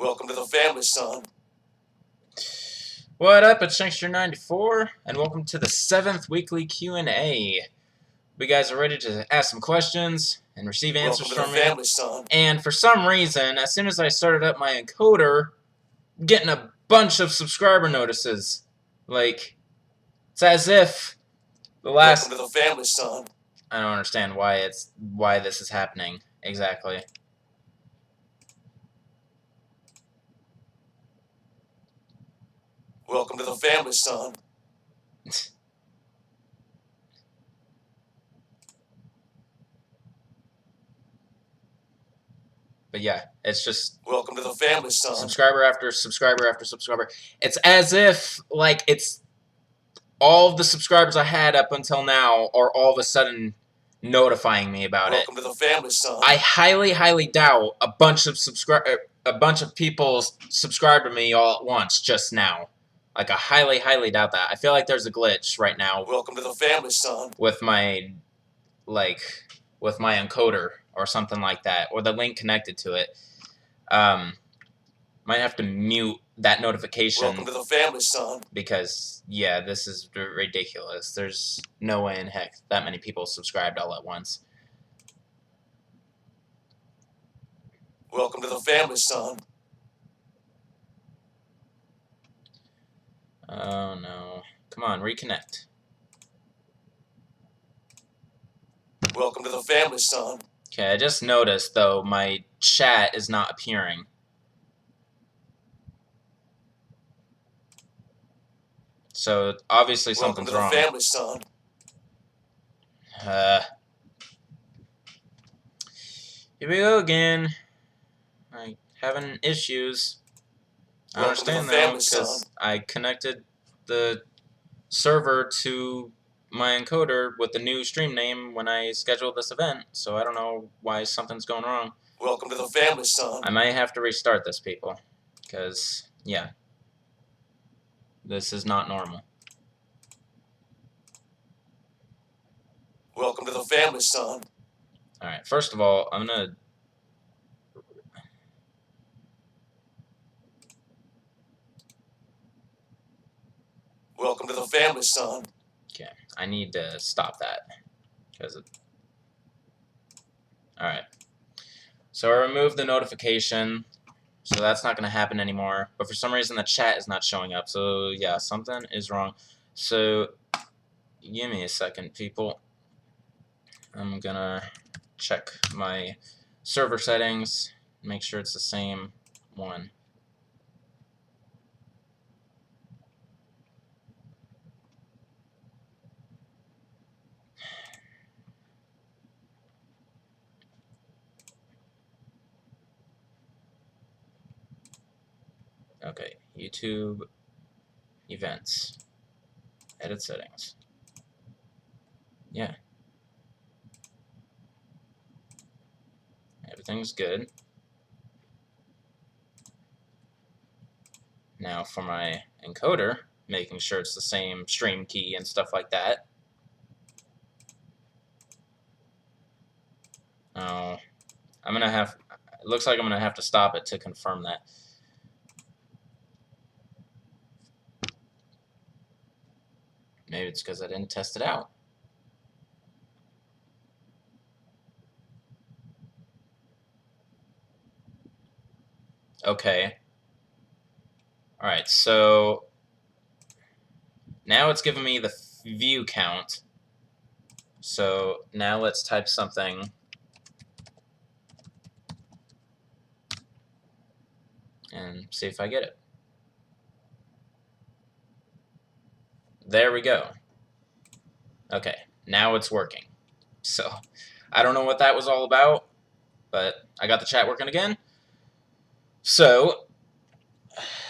Welcome to the family, son. What up, it's Shankster94, and welcome to the 7th weekly Q&A. We guys are ready to ask some questions and receive answers Welcome to from the family, son. And for some reason, as soon as I started up my encoder, I'm getting a bunch of subscriber notices. Like, it's as if the last... Welcome to the family, son. I don't understand why this is happening exactly. Welcome to the family, son. But yeah, it's just welcome to the family, son. Subscriber after subscriber after subscriber. It's as if like it's all of the subscribers I had up until now are all of a sudden notifying me about it. Welcome to the family, son. I highly doubt a bunch of people subscribed to me all at once just now. Like, I highly doubt that. I feel like there's a glitch right now. Welcome to the family, son. With my encoder or something like that, or the link connected to it. Might have to mute that notification. Welcome to the family, son. Because, yeah, this is ridiculous. There's no way in heck that many people subscribed all at once. Welcome to the family, son. Oh, no. Come on, reconnect. Welcome to the family, son. Okay, I just noticed, though, my chat is not appearing. So, obviously something's wrong. Welcome to the family, son. Here we go again. I'm having issues. I understand though, because I connected the server to my encoder with the new stream name when I scheduled this event, so I don't know why something's going wrong. Welcome to the family, son. I might have to restart this, people, because, yeah, this is not normal. Welcome to the family, son. Alright, first of all, I'm gonna... Welcome to the family, son. Okay, I need to stop that. Because it... Alright. So I removed the notification, so that's not going to happen anymore. But for some reason the chat is not showing up, so yeah, something is wrong. So, give me a second, people. I'm gonna check my server settings, make sure it's the same one. Okay, YouTube events, edit settings. Yeah. Everything's good. Now for my encoder, making sure it's the same stream key and stuff like that. Oh, it looks like I'm gonna have to stop it to confirm that. Maybe it's because I didn't test it out. Okay. Alright, so now it's giving me the view count. So now let's type something. And see if I get it. There we go. Okay, now it's working. So, I don't know what that was all about, but I got the chat working again. So,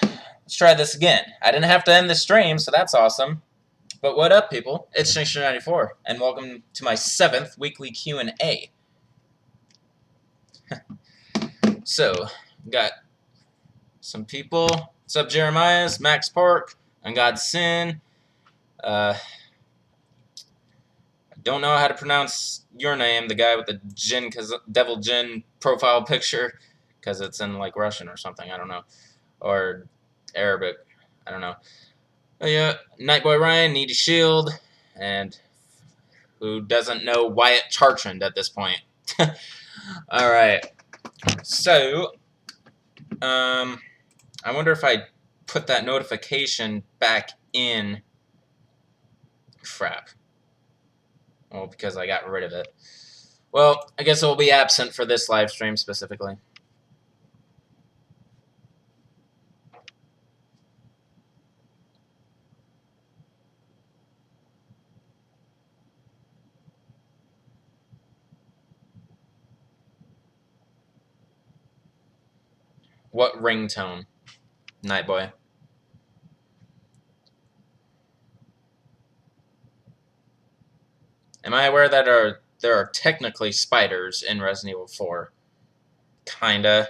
let's try this again. I didn't have to end the stream, so that's awesome. But what up, people? It's Shankster94, and welcome to my 7th weekly Q&A. So, got some people. What's up, Jeremiah's, Max Park, Ungod's Sin. I don't know how to pronounce your name, the guy with the Devil Jin profile picture, because it's in like Russian or something. I don't know, or Arabic. I don't know. Oh yeah, Nightboy Ryan, Needy Shield, and who doesn't know Wyatt Chartrand at this point. All right. So, I wonder if I put that notification back in. Crap. Well, because I got rid of it. Well, I guess it will be absent for this live stream specifically. What ringtone? Nightboy. Am I aware that there are technically spiders in Resident Evil 4? Kinda.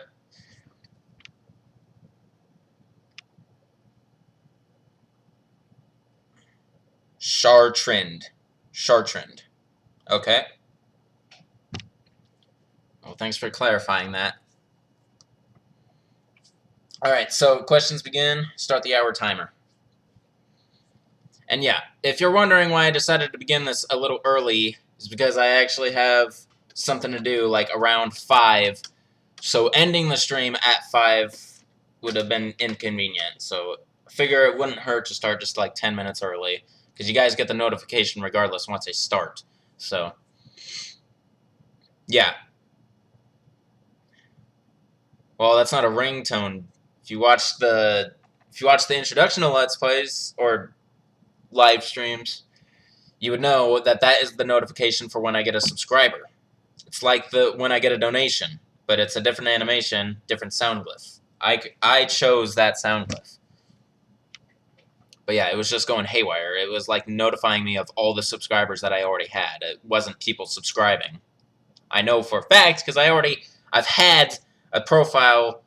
Chartrand. Chartrand. Okay. Well, thanks for clarifying that. Alright, so questions begin. Start the hour timer. And yeah, if you're wondering why I decided to begin this a little early, it's because I actually have something to do like around 5. So ending the stream at 5 would have been inconvenient. So I figure it wouldn't hurt to start just like 10 minutes early, because you guys get the notification regardless once I start. So yeah. Well, that's not a ringtone. If you watch the introduction to Let's Plays or live streams, you would know that that is the notification for when I get a subscriber. It's like when I get a donation, but it's a different animation, different sound glyph. I chose that sound glyph. But yeah, it was just going haywire. It was like notifying me of all the subscribers that I already had. It wasn't people subscribing. I know for a fact because I've had a profile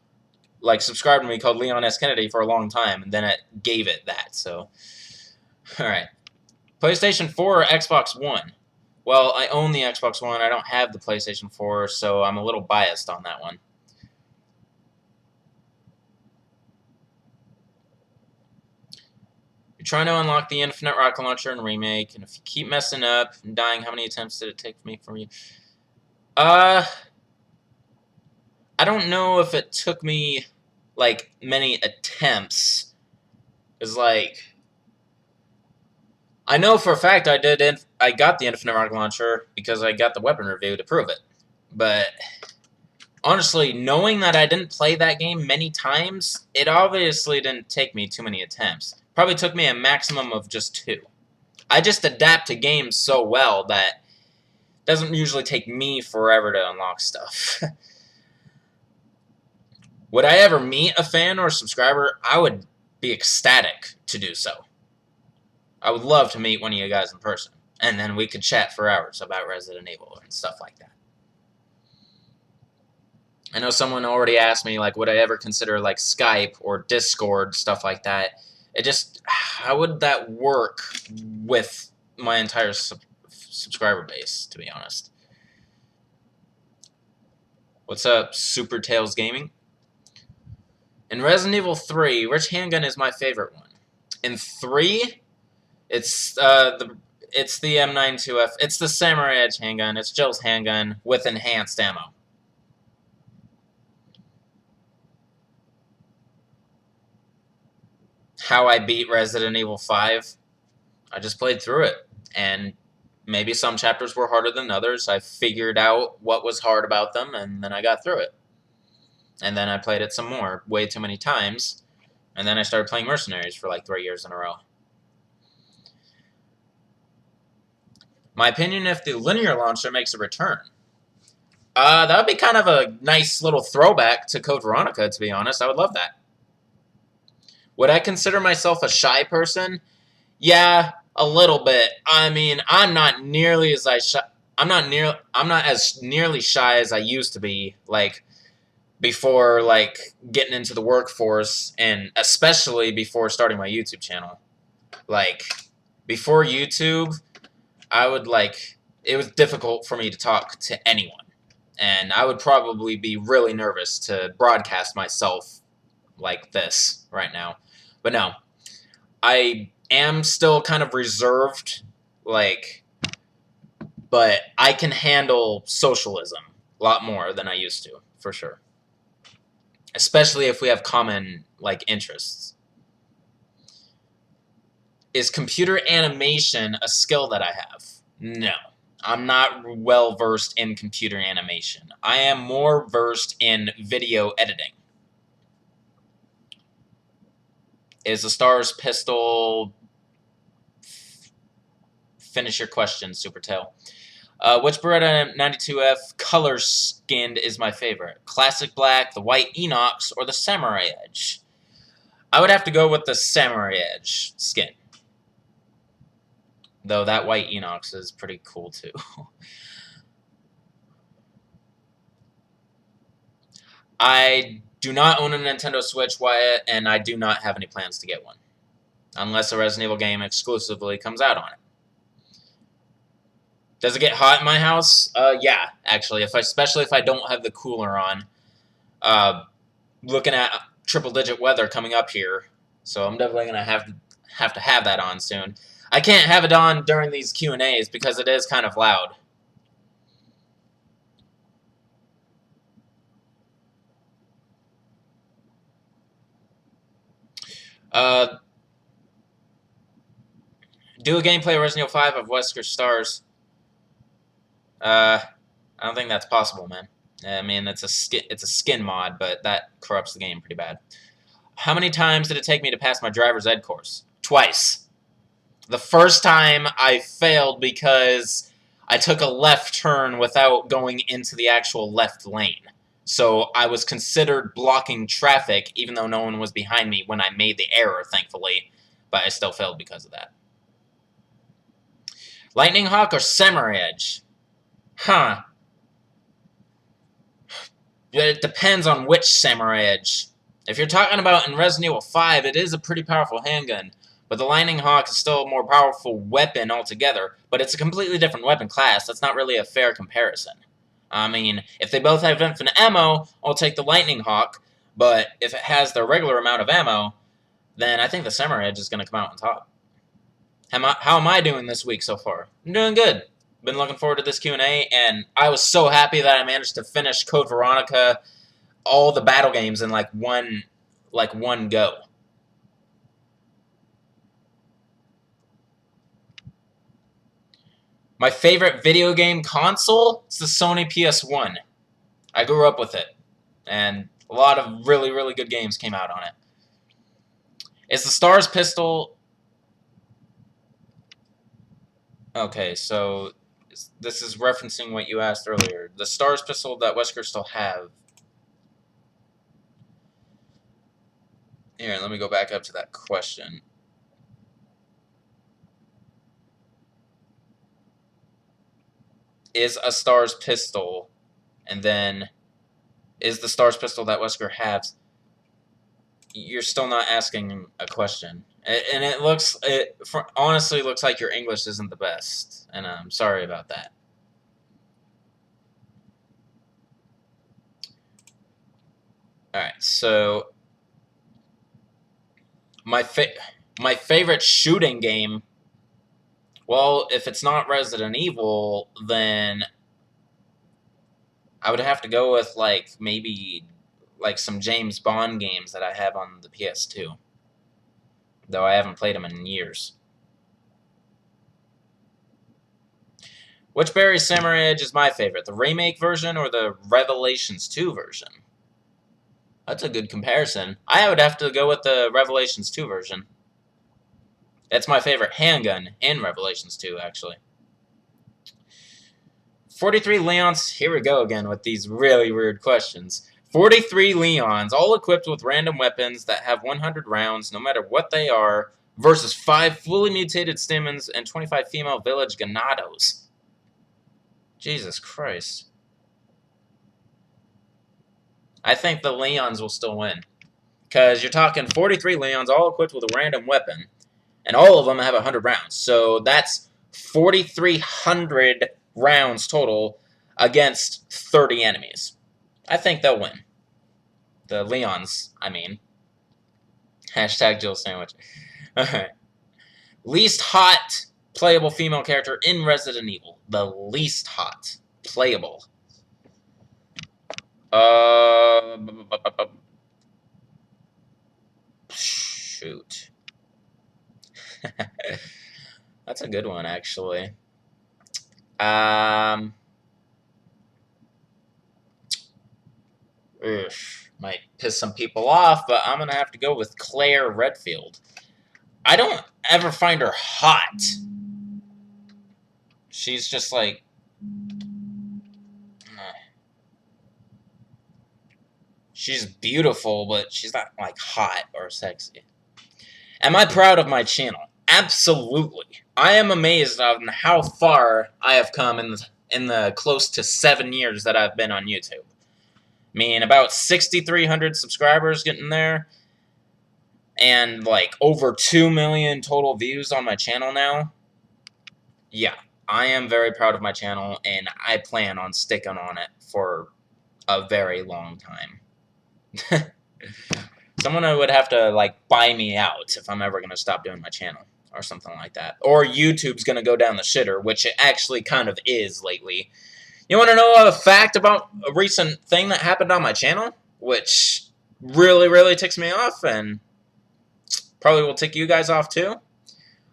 like subscribed to me called Leon S. Kennedy for a long time, and then it gave it that. So, all right. PlayStation 4 or Xbox One? Well, I own the Xbox One. I don't have the PlayStation 4, so I'm a little biased on that one. You're trying to unlock the Infinite Rocket Launcher in Remake, and if you keep messing up and dying, how many attempts did it take from you? I don't know if it took me, like, many attempts. It's like, I know for a fact I got the Infinite Rocket Launcher because I got the weapon review to prove it. But, honestly, knowing that I didn't play that game many times, it obviously didn't take me too many attempts. Probably took me a maximum of just 2. I just adapt to games so well that it doesn't usually take me forever to unlock stuff. Would I ever meet a fan or a subscriber? I would be ecstatic to do so. I would love to meet one of you guys in person. And then we could chat for hours about Resident Evil and stuff like that. I know someone already asked me, like, would I ever consider, like, Skype or Discord, stuff like that. It just, how would that work with my entire subscriber base, to be honest? What's up, Super Tails Gaming? In Resident Evil 3, which handgun is my favorite one? In 3, it's the M92F. It's the Samurai Edge handgun. It's Jill's handgun with enhanced ammo. How I beat Resident Evil 5? I just played through it, and maybe some chapters were harder than others. I figured out what was hard about them, and then I got through it. And then I played it some more, way too many times. And then I started playing Mercenaries for like 3 years in a row. My opinion, if the linear launcher makes a return. That would be kind of a nice little throwback to Code Veronica, to be honest. I would love that. Would I consider myself a shy person? Yeah, a little bit. I mean, I'm not nearly as nearly shy as I used to be, like, before, like, getting into the workforce, and especially before starting my YouTube channel. Like, before YouTube, I would, like, it was difficult for me to talk to anyone. And I would probably be really nervous to broadcast myself like this right now. But no, I am still kind of reserved, but I can handle socialism a lot more than I used to, for sure. Especially if we have common, interests. Is computer animation a skill that I have? No. I'm not well versed in computer animation. I am more versed in video editing. Is the Stars Pistol... Finish your question, Supertail. Which Beretta 92F color skinned is my favorite? Classic Black, the White Enox, or the Samurai Edge? I would have to go with the Samurai Edge skin. Though that White Enox is pretty cool too. I do not own a Nintendo Switch, Wyatt, and I do not have any plans to get one. Unless a Resident Evil game exclusively comes out on it. Does it get hot in my house? Yeah, actually. Especially if I don't have the cooler on. Looking at triple-digit weather coming up here, so I'm definitely going to have that on soon. I can't have it on during these Q&As because it is kind of loud. Do a gameplay of Resident Evil 5 of Wesker Stars. I don't think that's possible, man. I mean, it's a skin mod, but that corrupts the game pretty bad. How many times did it take me to pass my driver's ed course? Twice. The first time I failed because I took a left turn without going into the actual left lane. So I was considered blocking traffic even though no one was behind me when I made the error, thankfully. But I still failed because of that. Lightning Hawk or Samurai Edge? Huh. It depends on which Samurai Edge. If you're talking about in Resident Evil 5, it is a pretty powerful handgun. But the Lightning Hawk is still a more powerful weapon altogether. But it's a completely different weapon class. That's not really a fair comparison. I mean, if they both have infinite ammo, I'll take the Lightning Hawk. But if it has the regular amount of ammo, then I think the Samurai Edge is going to come out on top. How am I doing this week so far? I'm doing good. Been looking forward to this Q&A, and I was so happy that I managed to finish Code Veronica, all the battle games in one go. My favorite video game console is the Sony PS1. I grew up with it, and a lot of really, really good games came out on it. Is the Stars Pistol... Okay, so this is referencing what you asked earlier. The Stars Pistol that Wesker still have. Here, let me go back up to that question. Is a Stars Pistol, and then is the Stars Pistol that Wesker has? You're still not asking a question. And it honestly looks like your English isn't the best, and I'm sorry about that. Alright, so my favorite shooting game, well, if it's not Resident Evil, then I would have to go with maybe some James Bond games that I have on the PS2. Though I haven't played them in years. Which Barry Samurai Edge is my favorite? The remake version or the Revelations 2 version? That's a good comparison. I would have to go with the Revelations 2 version. That's my favorite handgun in Revelations 2, actually. 43 Leons. Here we go again with these really weird questions. 43 Leons, all equipped with random weapons that have 100 rounds, no matter what they are, versus 5 fully mutated Stimens and 25 female village Ganados. Jesus Christ. I think the Leons will still win. Because you're talking 43 Leons, all equipped with a random weapon, and all of them have 100 rounds. So that's 4,300 rounds total. against 30 enemies. I think they'll win. The Leons, I mean. Hashtag Jill Sandwich. Alright. Least hot playable female character in Resident Evil. The least hot playable. Shoot. That's a good one, actually. Might piss some people off, but I'm gonna have to go with Claire Redfield. I don't ever find her hot. She's just like... She's beautiful, but she's not, like, hot or sexy. Am I proud of my channel? Absolutely. I am amazed on how far I have come in the close to 7 years that I've been on YouTube. I mean, about 6,300 subscribers getting there, and, like, over 2 million total views on my channel now. Yeah, I am very proud of my channel, and I plan on sticking on it for a very long time. Someone would have to, like, buy me out if I'm ever going to stop doing my channel, or something like that. Or YouTube's going to go down the shitter, which it actually kind of is lately. You want to know a fact about a recent thing that happened on my channel? Which really, really ticks me off, and probably will tick you guys off too.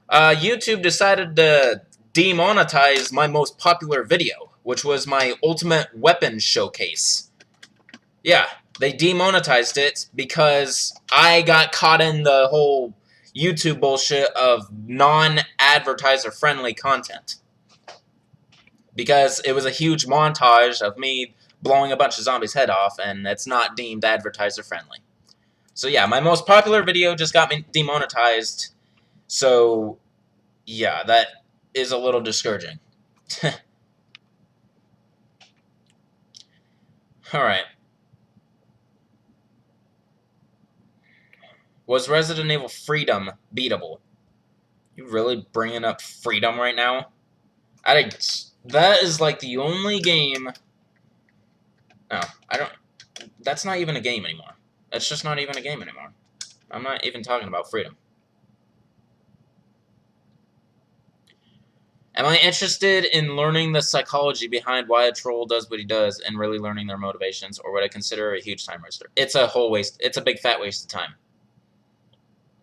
YouTube decided to demonetize my most popular video, which was my ultimate weapon showcase. Yeah, they demonetized it because I got caught in the whole YouTube bullshit of non-advertiser friendly content. Because it was a huge montage of me blowing a bunch of zombies' head off, and it's not deemed advertiser friendly. So yeah, my most popular video just got me demonetized. So yeah, that is a little discouraging. Alright. Was Resident Evil Freedom beatable? You really bringing up Freedom right now? That is like the only game... No, I don't... That's not even a game anymore. That's just not even a game anymore. I'm not even talking about Freedom. Am I interested in learning the psychology behind why a troll does what he does and really learning their motivations, or would I consider it a huge time waster? It's a whole waste. It's a big fat waste of time.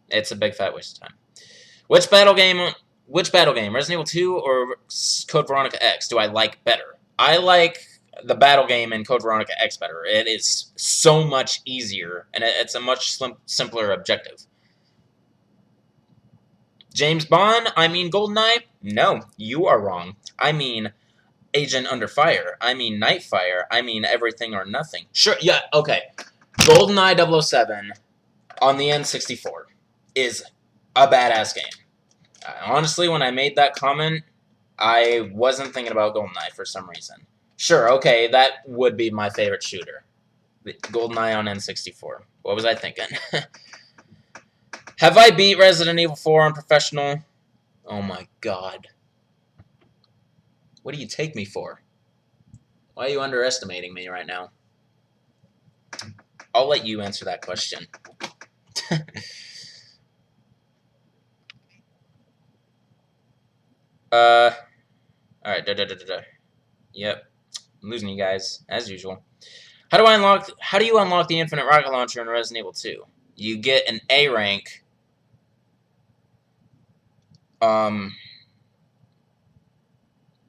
It's a big fat waste of time. Which battle game, Resident Evil 2 or Code Veronica X, do I like better? I like the battle game in Code Veronica X better. It is so much easier, and it's a much simpler objective. James Bond? I mean GoldenEye? No, you are wrong. I mean Agent Under Fire. I mean Nightfire. I mean Everything or Nothing. Sure, yeah, okay. GoldenEye 007 on the N64 is a badass game. Honestly, when I made that comment, I wasn't thinking about GoldenEye for some reason. Sure, okay, that would be my favorite shooter. GoldenEye on N64. What was I thinking? Have I beat Resident Evil 4 on professional? Oh my god. What do you take me for? Why are you underestimating me right now? I'll let you answer that question. Alright, Yep. I'm losing you guys, as usual. How do you unlock the infinite rocket launcher in Resident Evil 2? You get an A rank. I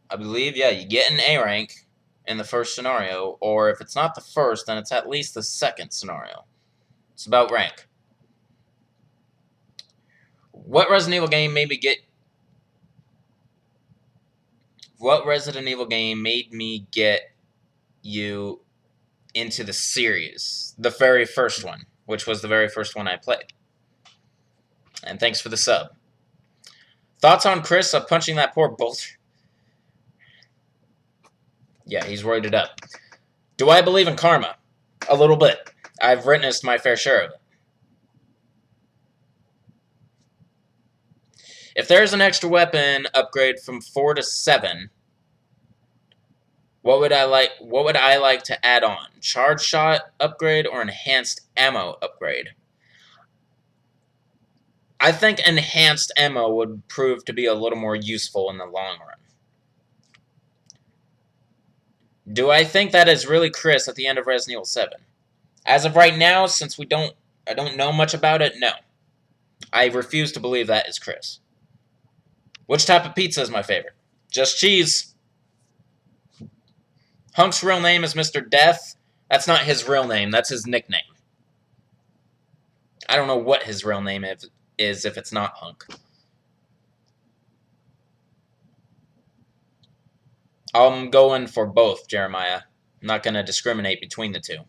believe, yeah, you get an A rank in the first scenario, or if it's not the first, then it's at least the second scenario. It's about rank. What Resident Evil game made me get... What Resident Evil game made me get you into the series? The very first one, which was the very first one I played. And thanks for the sub. Thoughts on Chris of punching that poor bolt? Yeah, he's roided up. Do I believe in karma? A little bit. I've witnessed my fair share of it. If there's an extra weapon upgrade from 4 to 7, What would I like to add on? Charge shot upgrade or enhanced ammo upgrade? I think enhanced ammo would prove to be a little more useful in the long run. Do I think that is really Chris at the end of Resident Evil 7? As of right now, since I don't know much about it, no. I refuse to believe that is Chris. Which type of pizza is my favorite? Just cheese. Hunk's real name is Mr. Death. That's not his real name, that's his nickname. I don't know what his real name is if it's not Hunk. I'm going for both, Jeremiah. I'm not going to discriminate between the two.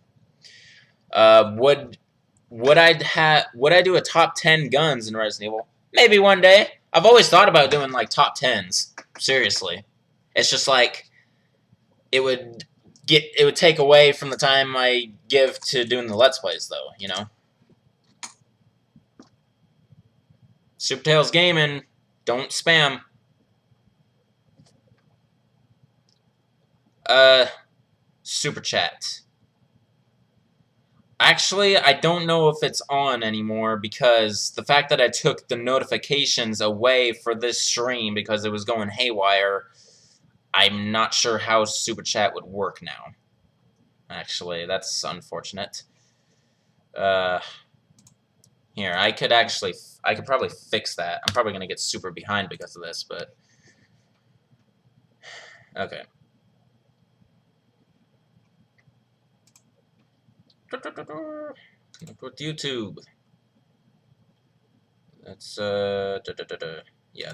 Would I do a top 10 guns in Resident Evil? Maybe one day. I've always thought about doing like top 10s. Seriously. It's just like it would take away from the time I give to doing the Let's Plays though, you know. Supertails Gaming, don't spam. Super chat. Actually, I don't know if it's on anymore because the fact that I took the notifications away for this stream because it was going haywire, I'm not sure how Super Chat would work now. Actually, that's unfortunate. Here, I could probably fix that. I'm probably going to get super behind because of this, but... Okay. Put YouTube. That's, yeah,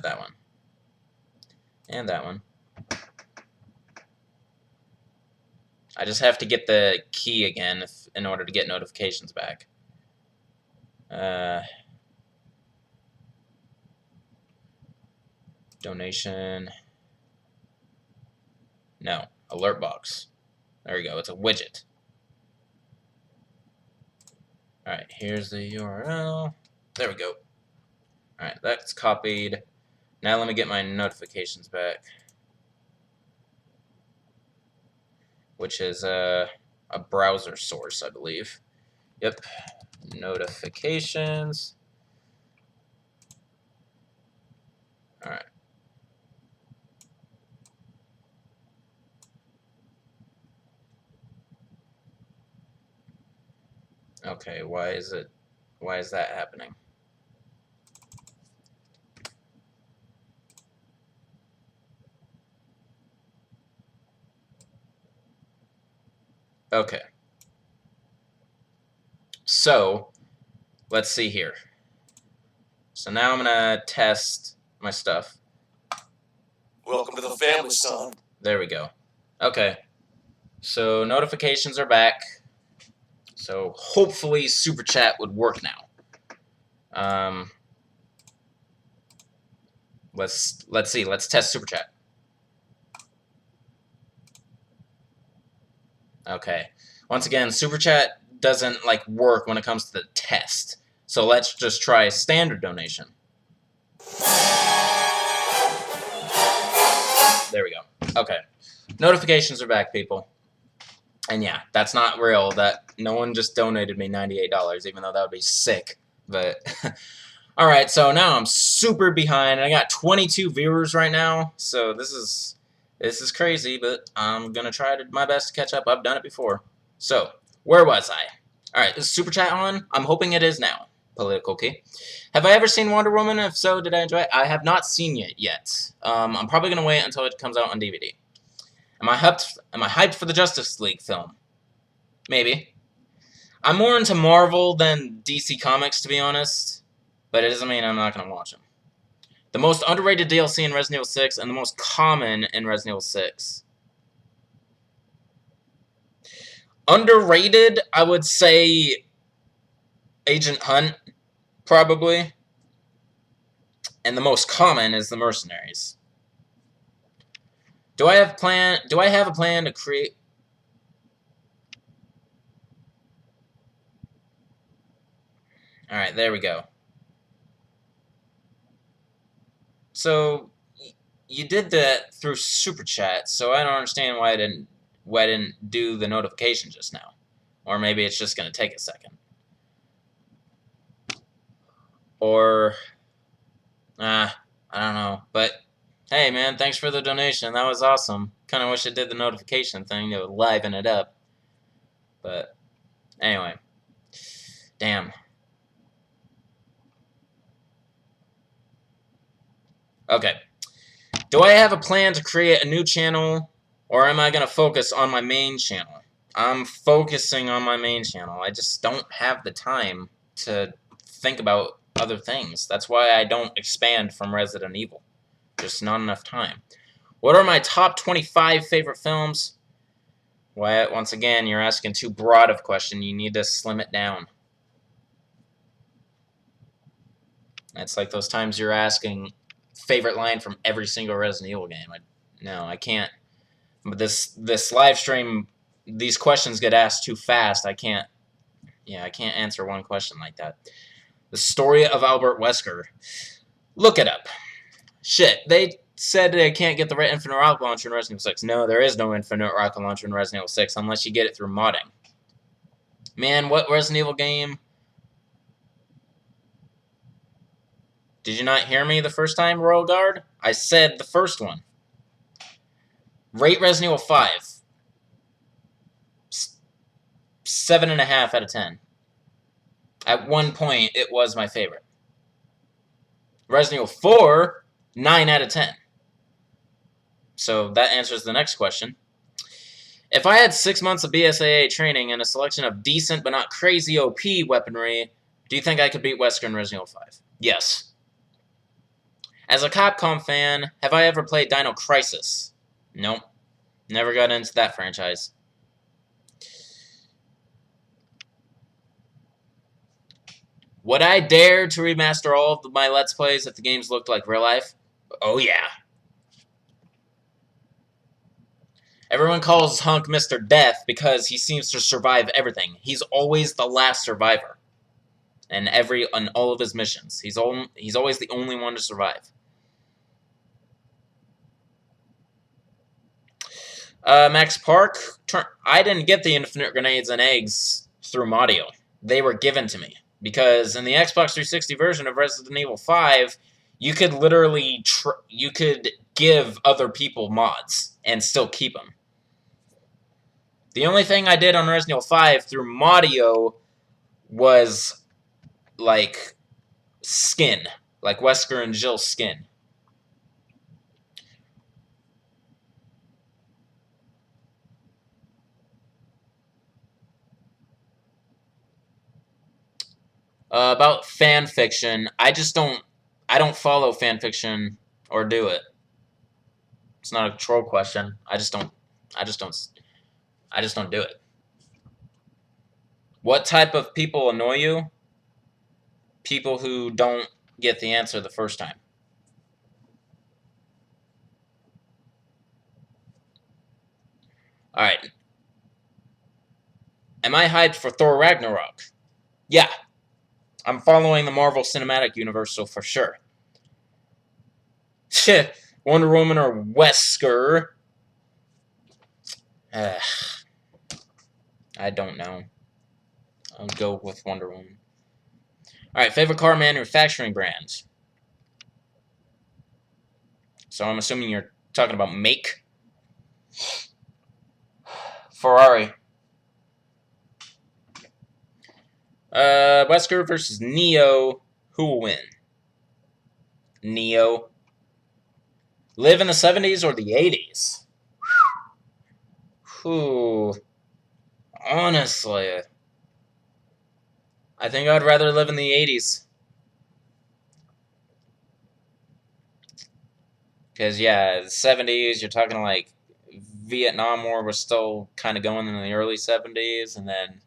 that one. And that one. I just have to get the key again in order to get notifications back. Donation. No, alert box. There we go, it's a widget. Alright, here's the URL. There we go. Alright, that's copied. Now let me get my notifications back. Which is a browser source, I believe. Yep. Notifications. Alright. Okay, why is that happening? Okay. So, let's see here. So now I'm gonna test my stuff. Welcome to the family, son. There we go. Okay. So notifications are back. So hopefully Super Chat would work now. Let's see. Let's test Super Chat. Okay. Once again, Super Chat doesn't like work when it comes to the test. So let's just try standard donation. There we go. Okay. Notifications are back, people. And yeah, that's not real. That no one just donated me $98, even though that would be sick. But alright, so now I'm super behind. I got 22 viewers right now. So this is crazy, but I'm gonna try my best to catch up. I've done it before. So, where was I? Alright, is Super Chat on? I'm hoping it is now. Political key. Have I ever seen Wonder Woman? If so, did I enjoy it? I have not seen it yet. I'm probably gonna wait until it comes out on DVD. Am I hyped for the Justice League film? Maybe. I'm more into Marvel than DC Comics, to be honest. But it doesn't mean I'm not going to watch them. The most underrated DLC in Resident Evil 6 and the most common in Resident Evil 6. Underrated, I would say Agent Hunt, probably. And the most common is the Mercenaries. Do I have a plan to create... Alright, there we go. So, you did that through Super Chat, so I don't understand why I didn't do the notification just now. Or maybe it's just going to take a second. Or, I don't know. But, hey, man, thanks for the donation. That was awesome. Kind of wish I did the notification thing to liven it up. But, anyway. Damn. Okay. Do I have a plan to create a new channel, or am I going to focus on my main channel? I'm focusing on my main channel. I just don't have the time to think about other things. That's why I don't expand from Resident Evil. Just not enough time. What are my top 25 favorite films? Wyatt, once again, you're asking too broad of a question. You need to slim it down. It's like those times you're asking favorite line from every single Resident Evil game. No, I can't. But this live stream, these questions get asked too fast. I can't answer one question like that. The story of Albert Wesker. Look it up. Shit, they said they can't get the infinite rocket launcher in Resident Evil 6. No, there is no infinite rocket launcher in Resident Evil 6 unless you get it through modding. Man, what Resident Evil game? Did you not hear me the first time, Royal Guard? I said the first one. Rate Resident Evil 5. 7.5 out of 10. At one point, it was my favorite. Resident Evil 4, 9 out of 10. So that answers the next question. If I had 6 months of BSAA training and a selection of decent but not crazy OP weaponry, do you think I could beat Wesker in Resident Evil 5? Yes. As a Capcom fan, have I ever played Dino Crisis? Nope. Never got into that franchise. Would I dare to remaster all of my Let's Plays if the games looked like real life? Oh yeah. Everyone calls Hunk Mr. Death because he seems to survive everything. He's always the last survivor. And on all of his missions. He's always the only one to survive. Max Park, I didn't get the infinite grenades and eggs through Modio. They were given to me. Because in the Xbox 360 version of Resident Evil 5, you could literally you could give other people mods and still keep them. The only thing I did on Resident Evil 5 through Modio was like skin, like Wesker and Jill's skin. About fan fiction, I don't follow fan fiction or do it. It's not a troll question. I just don't do it. What type of people annoy you? People who don't get the answer the first time. Alright. Am I hyped for Thor Ragnarok? Yeah. I'm following the Marvel Cinematic Universe, so for sure. Wonder Woman or Wesker? I don't know. I'll go with Wonder Woman. Alright, favorite car manufacturing brands. So I'm assuming you're talking about make. Ferrari. Wesker versus Neo. Who will win? Neo. Live in the 70s or the 80s? Whew. Honestly, I think I'd rather live in the 80s. Because, yeah, the 70s, you're talking like Vietnam War was still kind of going in the early 70s, and then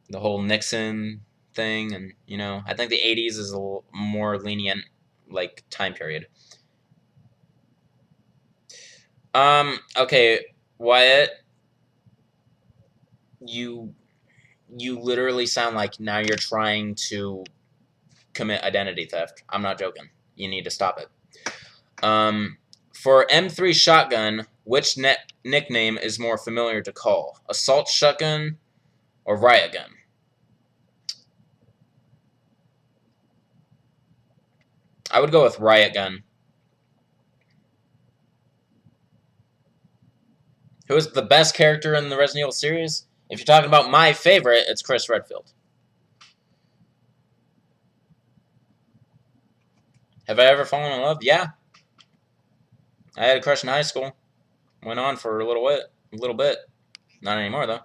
the whole Nixon thing, and, you know, I think the 80s is a little more lenient, like, time period. Okay, Wyatt, you literally sound like now you're trying to commit identity theft. I'm not joking. You need to stop it. For M3 shotgun, which nickname is more familiar to call? Assault shotgun or riot gun? I would go with riot gun. Who is the best character in the Resident Evil series? If you're talking about my favorite, it's Chris Redfield. Have I ever fallen in love? Yeah. I had a crush in high school. Went on for a little bit. Not anymore, though.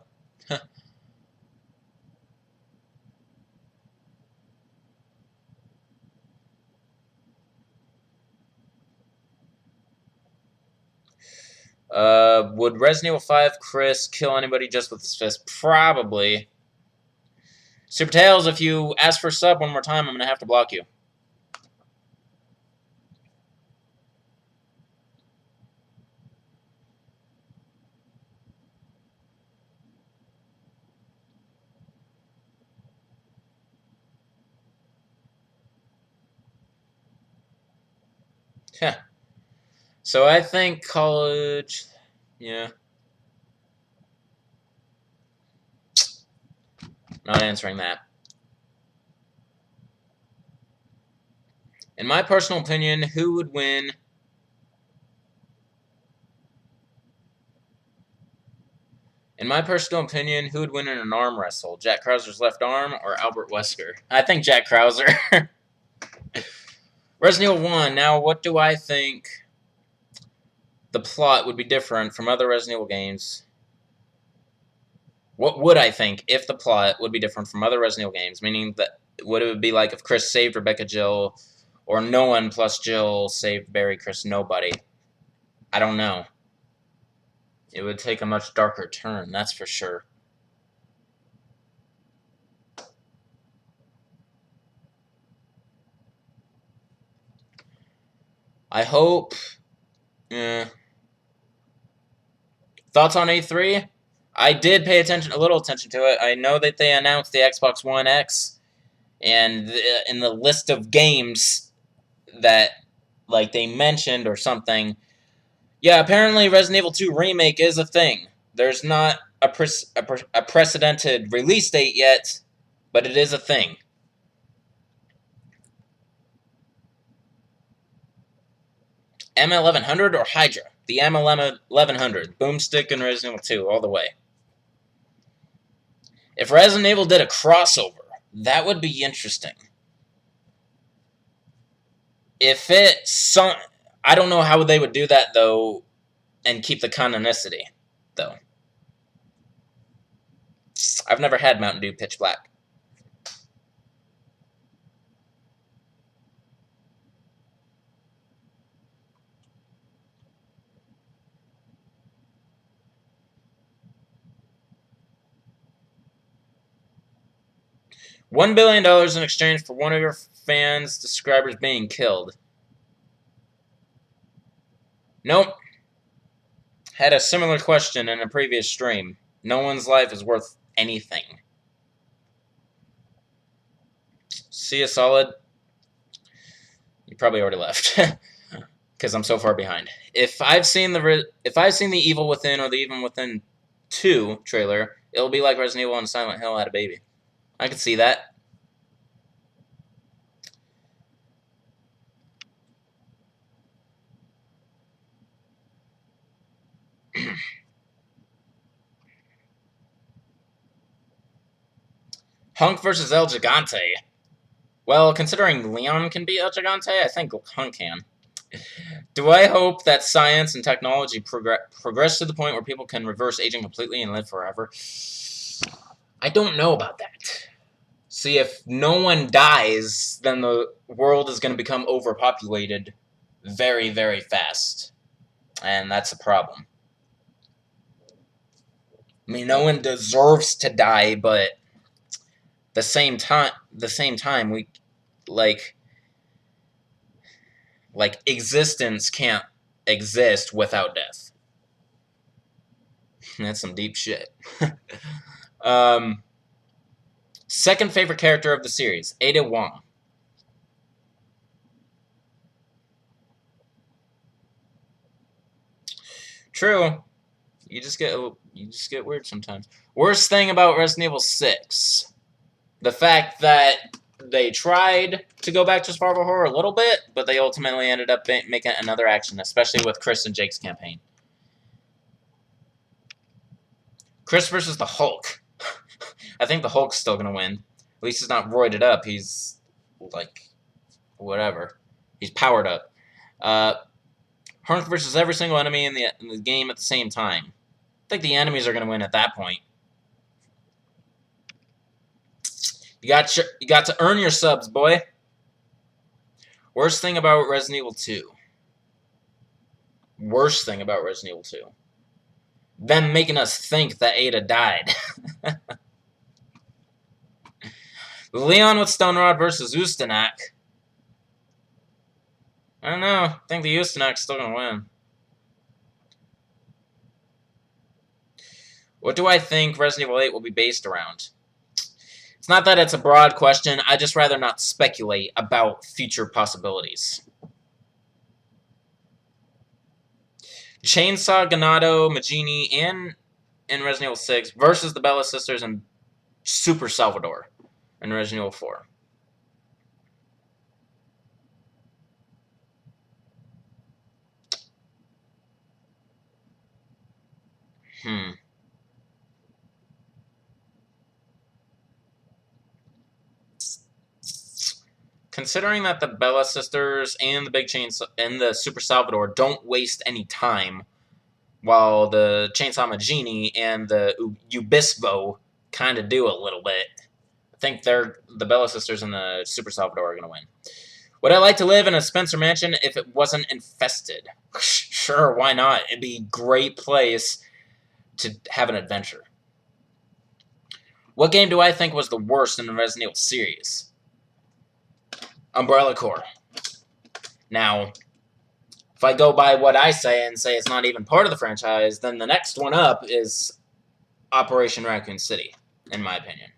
Would Resident Evil 5 Chris kill anybody just with his fist? Probably. Super Tails, if you ask for a sub one more time, I'm going to have to block you. Yeah. So I think college... Yeah. Not answering that. In my personal opinion, who would win... In my personal opinion, who would win in an arm wrestle? Jack Krauser's left arm or Albert Wesker? I think Jack Krauser. Resident Evil 1. Now, what do I think the plot would be different from other Resident Evil games? What would I think if the plot would be different from other Resident Evil games? Meaning that what it would be like if Chris saved Rebecca Jill, or no one plus Jill saved Barry, Chris, nobody. I don't know. It would take a much darker turn, that's for sure. I hope... Thoughts on A3? I did pay a little attention to it. I know that they announced the Xbox One X, and in the list of games that, like, they mentioned or something, yeah, apparently Resident Evil 2 Remake is a thing. There's not a precedented release date yet, but it is a thing. M1100 or Hydra? The M1100. Boomstick and Resident Evil 2, all the way. If Resident Evil did a crossover, that would be interesting. If I don't know how they would do that, though, and keep the canonicity, though. I've never had Mountain Dew Pitch Black. $1 billion in exchange for one of your fans' subscribers being killed. Nope. Had a similar question in a previous stream. No one's life is worth anything. See you, Solid. You probably already left. Because I'm so far behind. If I've seen the Evil Within or the Evil Within 2 trailer, it'll be like Resident Evil and Silent Hill had a baby. I could see that. Hunk versus El Gigante. Well, considering Leon can beat El Gigante, I think Hunk can. Do I hope that science and technology progress to the point where people can reverse aging completely and live forever? I don't know about that. See, if no one dies, then the world is going to become overpopulated very, very fast. And that's a problem. I mean, no one deserves to die, but the same time, we like existence can't exist without death. That's some deep shit. Second favorite character of the series, Ada Wong. True. You just get weird sometimes. Worst thing about Resident Evil 6. The fact that they tried to go back to survival horror a little bit, but they ultimately ended up making another action, especially with Chris and Jake's campaign. Chris versus the Hulk. I think the Hulk's still going to win. At least he's not roided up. He's, like, whatever. He's powered up. Hulk versus every single enemy in the game at the same time. I think the enemies are going to win at that point. You got to earn your subs, boy. Worst thing about Resident Evil 2. Worst thing about Resident Evil 2. Them making us think that Ada died. Leon with Stone Rod versus Ustanak. I don't know. I think the Ustanak's still going to win. What do I think Resident Evil 8 will be based around? It's not that it's a broad question. I'd just rather not speculate about future possibilities. Chainsaw, Ganado, Magini, and in Resident Evil 6 versus the Bella Sisters and Super Salvador in Resident Evil 4. Considering that the Bella Sisters and the Big Chainsaw and the Super Salvador don't waste any time, while the Chainsaw Magini and the Ubisbo kind of do a little bit, I think the Bella Sisters and the Super Salvador are going to win. Would I like to live in a Spencer mansion if it wasn't infested? Sure, why not? It'd be a great place to have an adventure. What game do I think was the worst in the Resident Evil series? Umbrella Corps. Now, if I go by what I say and say it's not even part of the franchise, then the next one up is Operation Raccoon City, in my opinion.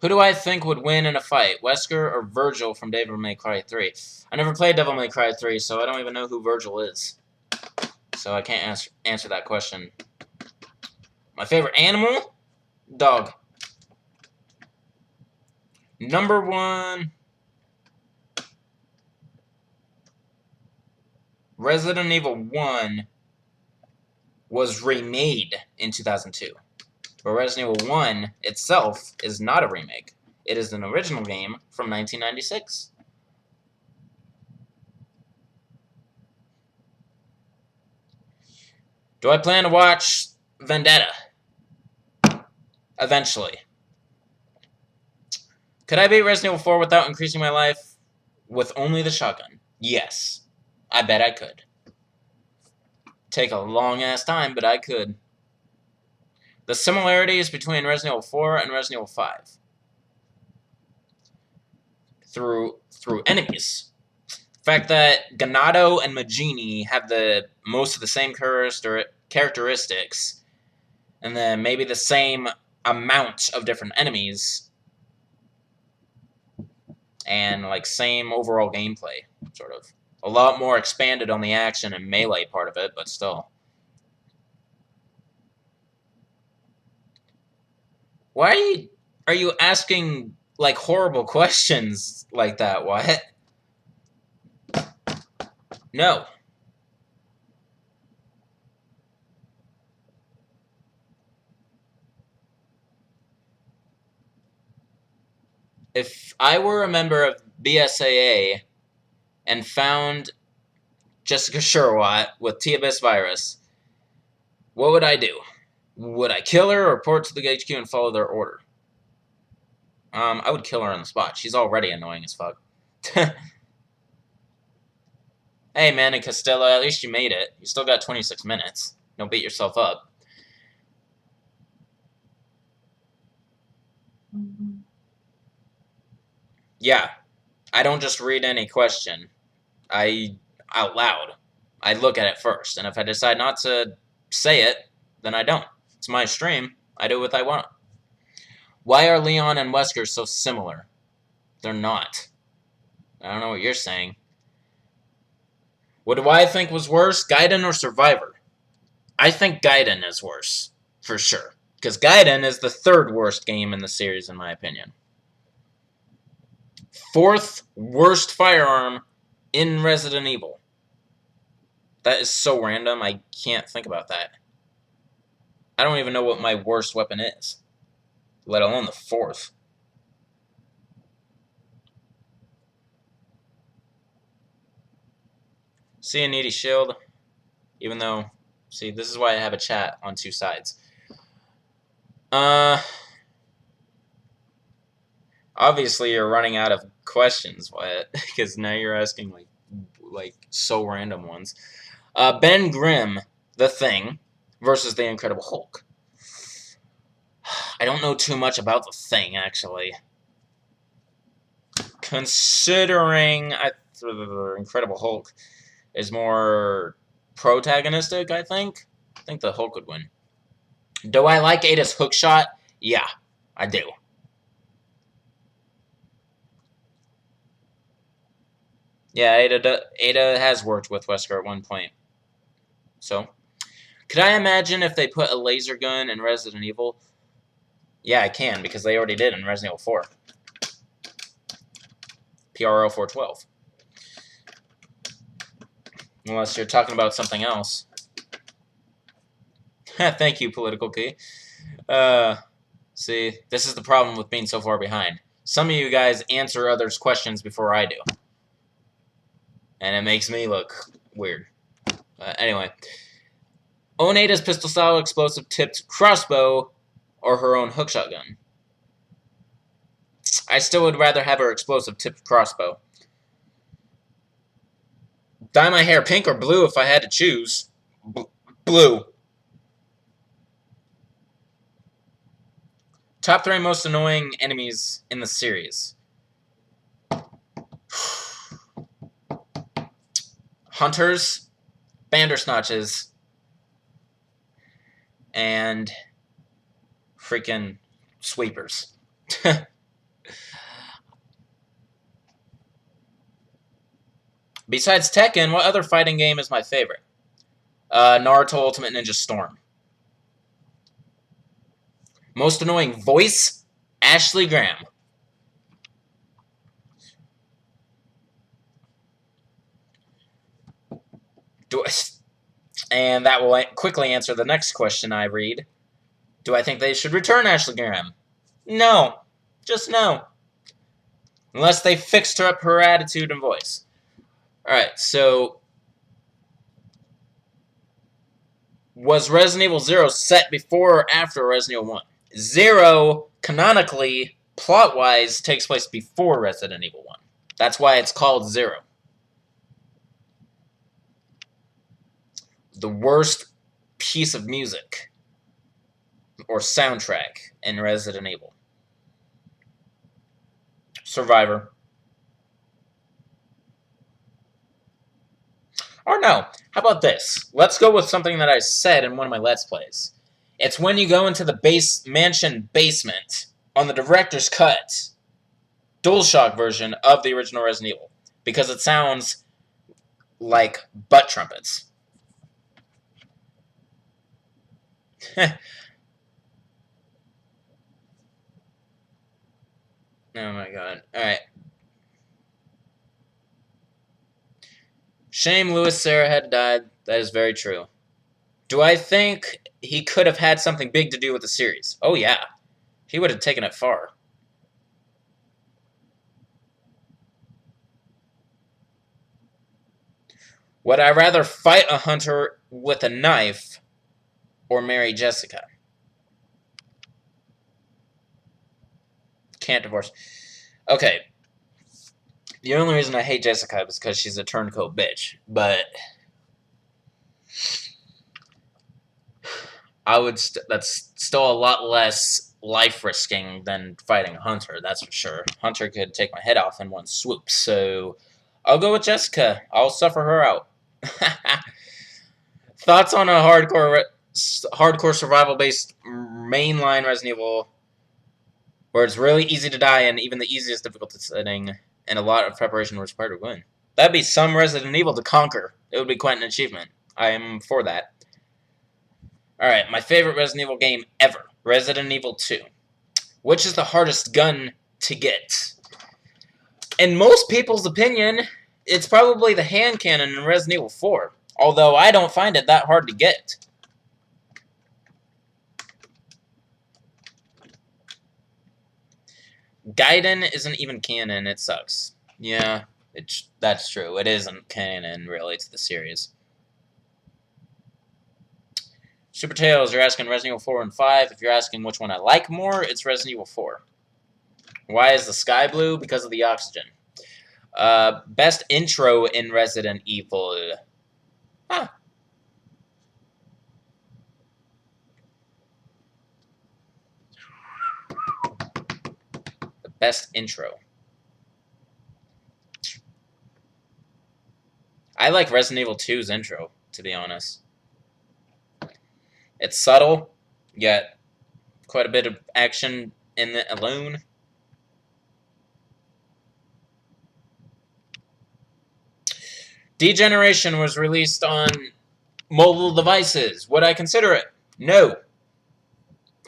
Who do I think would win in a fight? Wesker or Virgil from Devil May Cry 3? I never played Devil May Cry 3, so I don't even know who Virgil is. So I can't answer that question. My favorite animal? Dog. Number 1. Resident Evil 1 was remade in 2002. But Resident Evil 1 itself is not a remake. It is an original game from 1996. Do I plan to watch Vendetta? Eventually. Could I beat Resident Evil 4 without increasing my life with only the shotgun? Yes. I bet I could. Take a long-ass time, but I could. The similarities between Resident Evil 4 and Resident Evil 5. Through enemies. The fact that Ganado and Magini have most of the same characteristics, and then maybe the same amount of different enemies, and like same overall gameplay, sort of. A lot more expanded on the action and melee part of it, but still. Why are you asking, like, horrible questions like that, Wyatt? No. If I were a member of BSAA and found Jessica Sherwatt with T-Abyss virus, what would I do? Would I kill her or report to the HQ and follow their order? I would kill her on the spot. She's already annoying as fuck. Hey, man, and Costello, at least you made it. You still got 26 minutes. Don't beat yourself up. Yeah, I don't just read any question. Out loud. I look at it first, and if I decide not to say it, then I don't. It's my stream. I do what I want. Why are Leon and Wesker so similar? They're not. I don't know what you're saying. What do I think was worse, Gaiden or Survivor? I think Gaiden is worse, for sure. Because Gaiden is the third worst game in the series, in my opinion. Fourth worst firearm in Resident Evil. That is so random, I can't think about that. I don't even know what my worst weapon is, let alone the fourth. See a needy shield, even though, see, this is why I have a chat on two sides. Obviously you're running out of questions, Wyatt, because now you're asking like so random ones. Ben Grimm, The Thing, versus the Incredible Hulk. I don't know too much about The Thing, actually. Considering the Incredible Hulk is more protagonistic, I think the Hulk would win. Do I like Ada's hookshot? Yeah, I do. Yeah, Ada has worked with Wesker at one point. So, could I imagine if they put a laser gun in Resident Evil? Yeah, I can, because they already did in Resident Evil 4. PRO 412. Unless you're talking about something else. Thank you, Political Key. See, this is the problem with being so far behind. Some of you guys answer others' questions before I do. And it makes me look weird. Anyway. Own Ada's pistol-style explosive-tipped crossbow or her own hookshot gun? I still would rather have her explosive-tipped crossbow. Dye my hair pink or blue if I had to choose. Blue. Top 3 most annoying enemies in the series. Hunters, Bandersnatches, and freaking sweepers. Besides Tekken, what other fighting game is my favorite? Naruto Ultimate Ninja Storm. Most annoying voice? Ashley Graham. And that will quickly answer the next question I read. Do I think they should return Ashley Graham? No. Just no. Unless they fixed her up her attitude and voice. Alright, so... Was Resident Evil 0 set before or after Resident Evil 1? 0, canonically, plot-wise, takes place before Resident Evil 1. That's why it's called 0. The worst piece of music or soundtrack in Resident Evil. Survivor. Or no, how about this? Let's go with something that I said in one of my Let's Plays. It's when you go into the mansion basement on the director's cut, DualShock version of the original Resident Evil. Because it sounds like butt trumpets. Oh my god. Alright. Shame Louis Sarah had died. That is very true. Do I think he could have had something big to do with the series? Oh yeah. He would have taken it far. Would I rather fight a hunter with a knife or marry Jessica? Can't divorce. Okay. The only reason I hate Jessica is because she's a turncoat bitch. But I would. That's still a lot less life risking than fighting a hunter. That's for sure. Hunter could take my head off in one swoop. So I'll go with Jessica. I'll suffer her out. Thoughts on a hardcore hardcore survival-based mainline Resident Evil, where it's really easy to die in even the easiest difficulty setting, and a lot of preparation was required to win. That'd be some Resident Evil to conquer. It would be quite an achievement. I am for that. Alright, my favorite Resident Evil game ever. Resident Evil 2. Which is the hardest gun to get? In most people's opinion, it's probably the hand cannon in Resident Evil 4. Although I don't find it that hard to get. Gaiden isn't even canon, it sucks. Yeah, that's true. It isn't canon, really, to the series. Super Tails, you're asking Resident Evil 4 and 5. If you're asking which one I like more, it's Resident Evil 4. Why is the sky blue? Because of the oxygen. Best intro in Resident Evil. Huh. The best intro. I like Resident Evil 2's intro, to be honest. It's subtle, yet quite a bit of action in it alone. Degeneration was released on mobile devices. Would I consider it? No.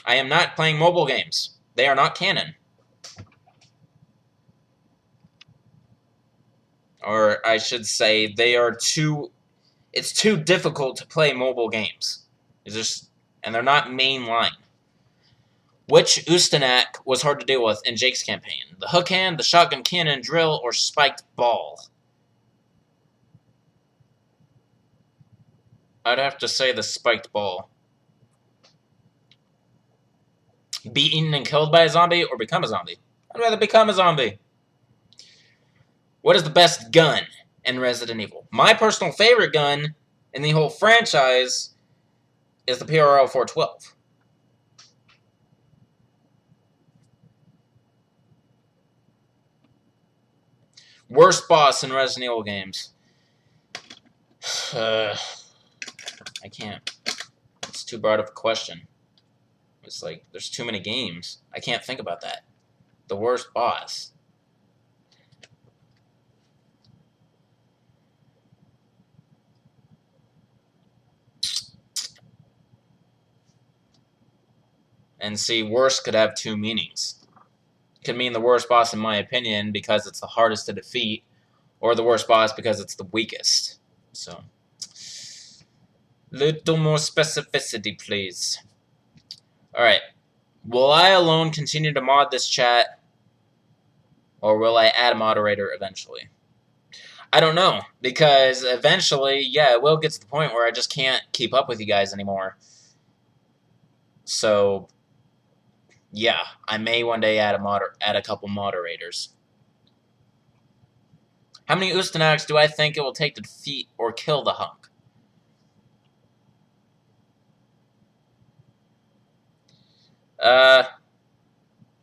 I am not playing mobile games. They are not canon. Or I should say, they are too... It's too difficult to play mobile games. And they're not mainline. Which Ustanak was hard to deal with in Jake's campaign? The hook hand, the shotgun cannon, drill, or spiked ball? I'd have to say the spiked ball. Be eaten and killed by a zombie or become a zombie? I'd rather become a zombie. What is the best gun in Resident Evil? My personal favorite gun in the whole franchise is the PRL 412. Worst boss in Resident Evil games? I can't. It's too broad of a question. It's like, there's too many games. I can't think about that. The worst boss. And see, worst could have two meanings. It could mean the worst boss in my opinion because it's the hardest to defeat, or the worst boss because it's the weakest. So, little more specificity, please. Alright. Will I alone continue to mod this chat, or will I add a moderator eventually? I don't know, because eventually, yeah, it will get to the point where I just can't keep up with you guys anymore. So, yeah, I may one day add a couple moderators. How many Ustanaks do I think it will take to defeat or kill the hunk?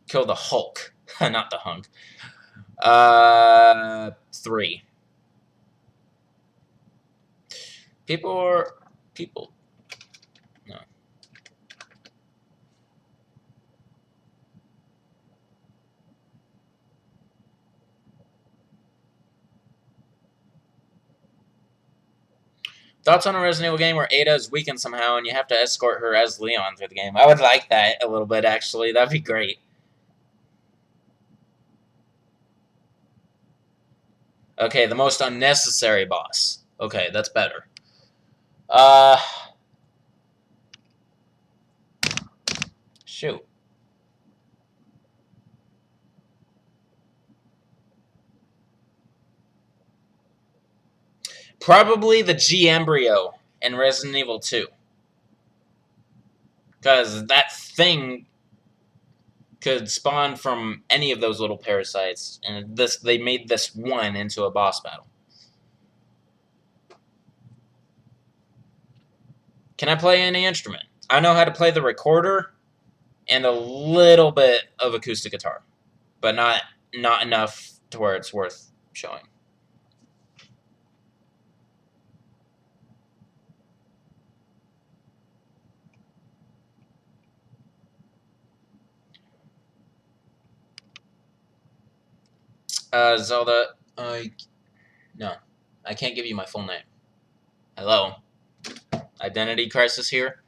Kill the Hulk, not the hunk. 3. People. No. Thoughts on a Resident Evil game where Ada is weakened somehow and you have to escort her as Leon through the game? I would like that a little bit, actually. That'd be great. Okay, the most unnecessary boss. Okay, that's better. Shoot. Probably the G-Embryo in Resident Evil 2. Because that thing could spawn from any of those little parasites, and they made this one into a boss battle. Can I play any instrument? I know how to play the recorder and a little bit of acoustic guitar, but not enough to where it's worth showing. Zelda, no, I can't give you my full name. Hello? Identity crisis here?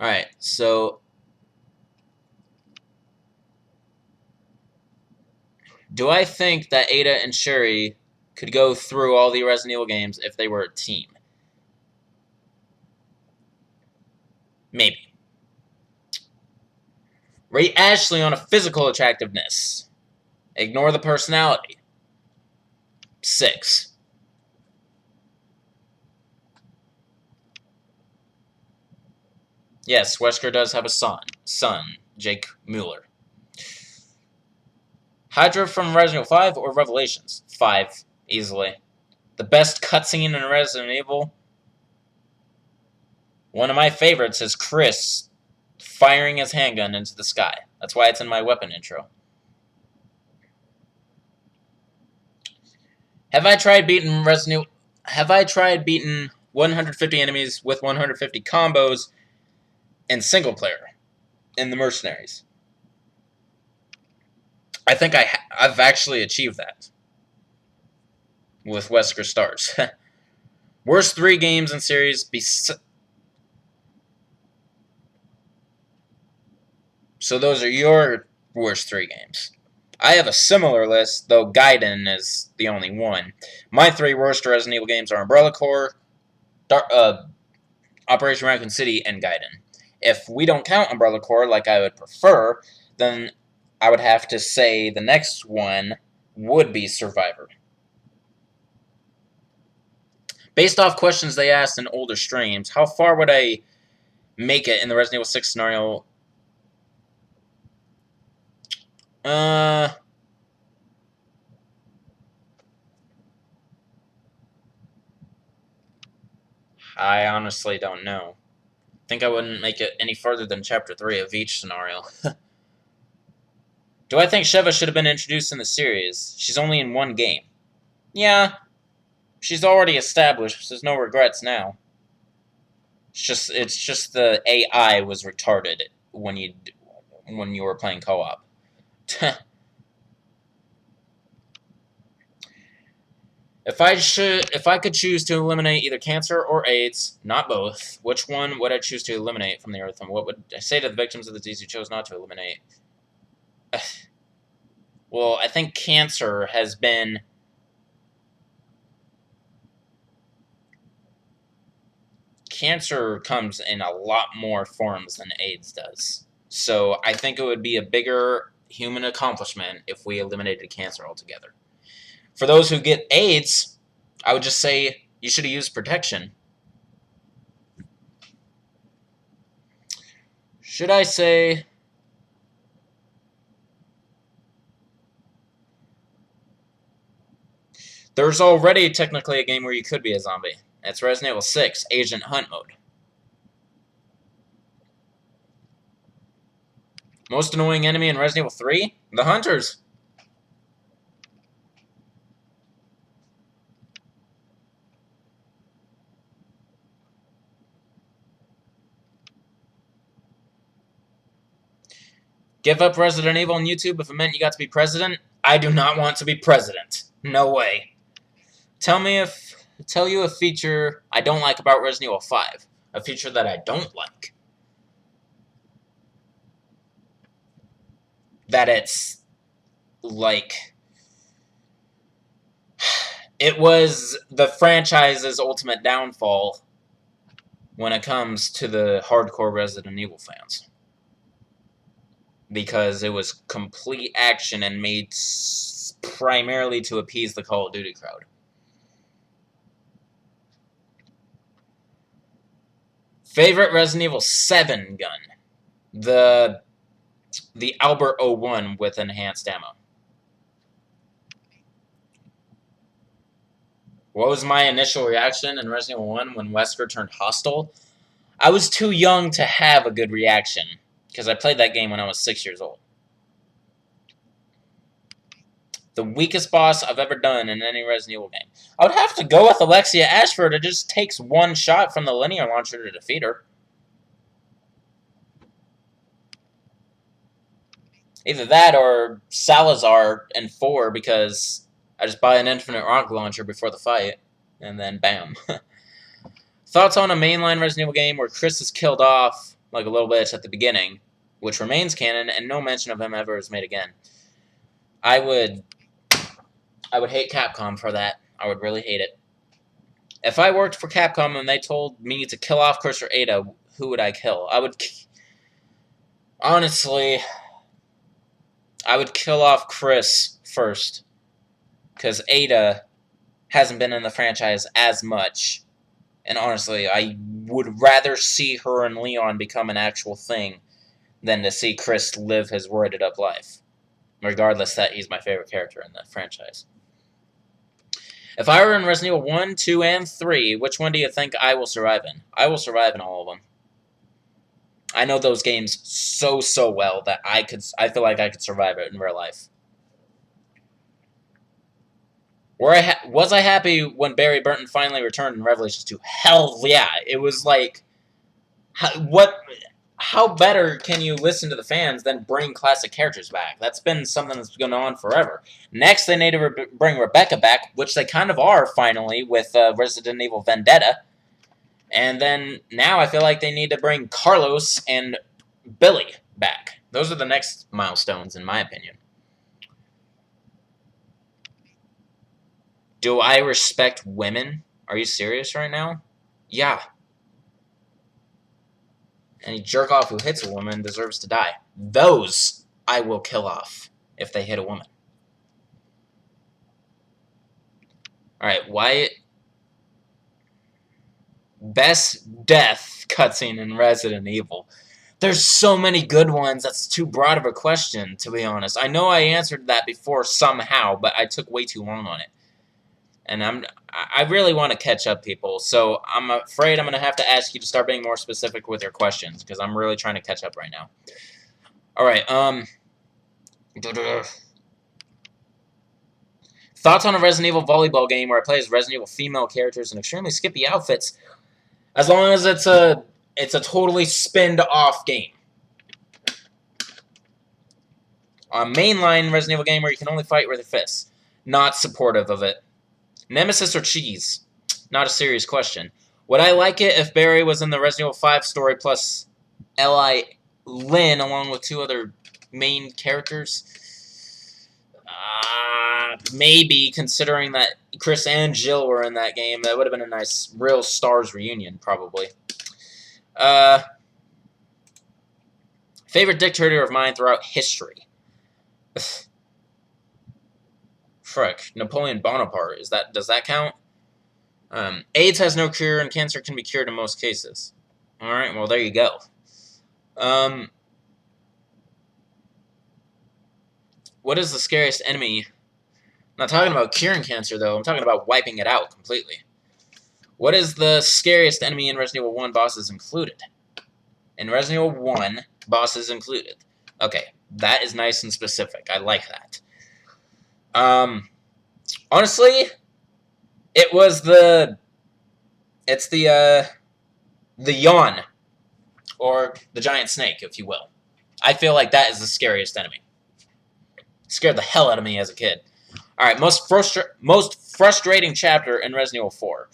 Alright, so... do I think that Ada and Sherry could go through all the Resident Evil games if they were a team? Maybe. Rate Ashley on a physical attractiveness. Ignore the personality. 6. Yes, Wesker does have a son, Jake Mueller. Hydra from Resident Evil 5 or Revelations? 5, easily. The best cutscene in Resident Evil? One of my favorites is Chris firing his handgun into the sky. That's why it's in my weapon intro. Have I tried beating 150 enemies with 150 combos in single player in the Mercenaries? I think I've actually achieved that with Wesker Stars. Worst 3 games in series so those are your worst 3 games. I have a similar list, though Gaiden is the only one. My 3 worst Resident Evil games are Umbrella Corps, Operation Raccoon City, and Gaiden. If we don't count Umbrella Corps like I would prefer, then I would have to say the next one would be Survivor. Based off questions they asked in older streams, how far would I make it in the Resident Evil 6 scenario? I honestly don't know. I think I wouldn't make it any further than Chapter 3 of each scenario. Do I think Sheva should have been introduced in the series? She's only in 1 game. Yeah, she's already established. There's no regrets now. It's just the AI was retarded when you were playing co-op. If I could choose to eliminate either cancer or AIDS, not both, which one would I choose to eliminate from the earth, and what would I say to the victims of the disease who chose not to eliminate? Well, I think cancer has been... Cancer comes in a lot more forms than AIDS does. So I think it would be a bigger human accomplishment if we eliminated cancer altogether. For those who get AIDS, I would just say you should have used protection. Should I say... there's already technically a game where you could be a zombie. That's Resident Evil 6, Agent Hunt mode. Most annoying enemy in Resident Evil 3? The Hunters. Give up Resident Evil on YouTube if it meant you got to be president? I do not want to be president. No way. Tell you a feature I don't like about Resident Evil 5. A feature that I don't like. That it's like... it was the franchise's ultimate downfall when it comes to the hardcore Resident Evil fans. Because it was complete action and made primarily to appease the Call of Duty crowd. Favorite Resident Evil 7 gun? The Albert 01 with enhanced ammo. What was my initial reaction in Resident Evil 1 when Wesker turned hostile? I was too young to have a good reaction, because I played that game when I was 6 years old. The weakest boss I've ever done in any Resident Evil game. I would have to go with Alexia Ashford. It just takes 1 shot from the linear launcher to defeat her. Either that or Salazar in 4 because I just buy an infinite rocket launcher before the fight, and then bam. Thoughts on a mainline Resident Evil game where Chris is killed off like a little bitch at the beginning, which remains canon, and no mention of him ever is made again. I would hate Capcom for that. I would really hate it. If I worked for Capcom and they told me to kill off Chris or Ada, who would I kill? Honestly, I would kill off Chris first, because Ada hasn't been in the franchise as much, and honestly, I would rather see her and Leon become an actual thing than to see Chris live his roided up life, regardless that he's my favorite character in the franchise. If I were in Resident Evil 1, 2, and 3, which one do you think I will survive in? I will survive in all of them. I know those games so well that I feel like I could survive it in real life. Was I happy when Barry Burton finally returned in Revelations 2? Hell yeah! It was like, how better can you listen to the fans than bring classic characters back? That's been something that's going on forever. Next, they need to bring Rebecca back, which they kind of are finally with Resident Evil Vendetta. And then now I feel like they need to bring Carlos and Billy back. Those are the next milestones, in my opinion. Do I respect women? Are you serious right now? Yeah. Any jerk-off who hits a woman deserves to die. Those I will kill off if they hit a woman. Alright, Wyatt. Best death cutscene in Resident Evil. There's so many good ones, that's too broad of a question, to be honest. I know I answered that before somehow, but I took way too long on it. And I really want to catch up, people, so I'm afraid I'm going to have to ask you to start being more specific with your questions, because I'm really trying to catch up right now. Alright, thoughts on a Resident Evil volleyball game where I play as Resident Evil female characters in extremely skippy outfits, as long as it's a totally spinned-off game. A mainline Resident Evil game where you can only fight with your fists. Not supportive of it. Nemesis or cheese? Not a serious question. Would I like it if Barry was in the Resident Evil 5 story plus L.I. Lynn along with 2 other main characters? Maybe, considering that Chris and Jill were in that game. That would have been a nice, real Stars reunion, probably. Favorite dictator of mine throughout history? Frick, Napoleon Bonaparte. Does that count? AIDS has no cure, and cancer can be cured in most cases. Alright, well, there you go. What is the scariest enemy? I'm not talking about curing cancer, though. I'm talking about wiping it out completely. What is the scariest enemy in Resident Evil 1, bosses included? In Resident Evil 1, bosses included. Okay, that is nice and specific. I like that. Honestly, it's the yawn, or the giant snake, if you will. I feel like that is the scariest enemy. Scared the hell out of me as a kid. Alright, most frustrating chapter in Resident Evil 4.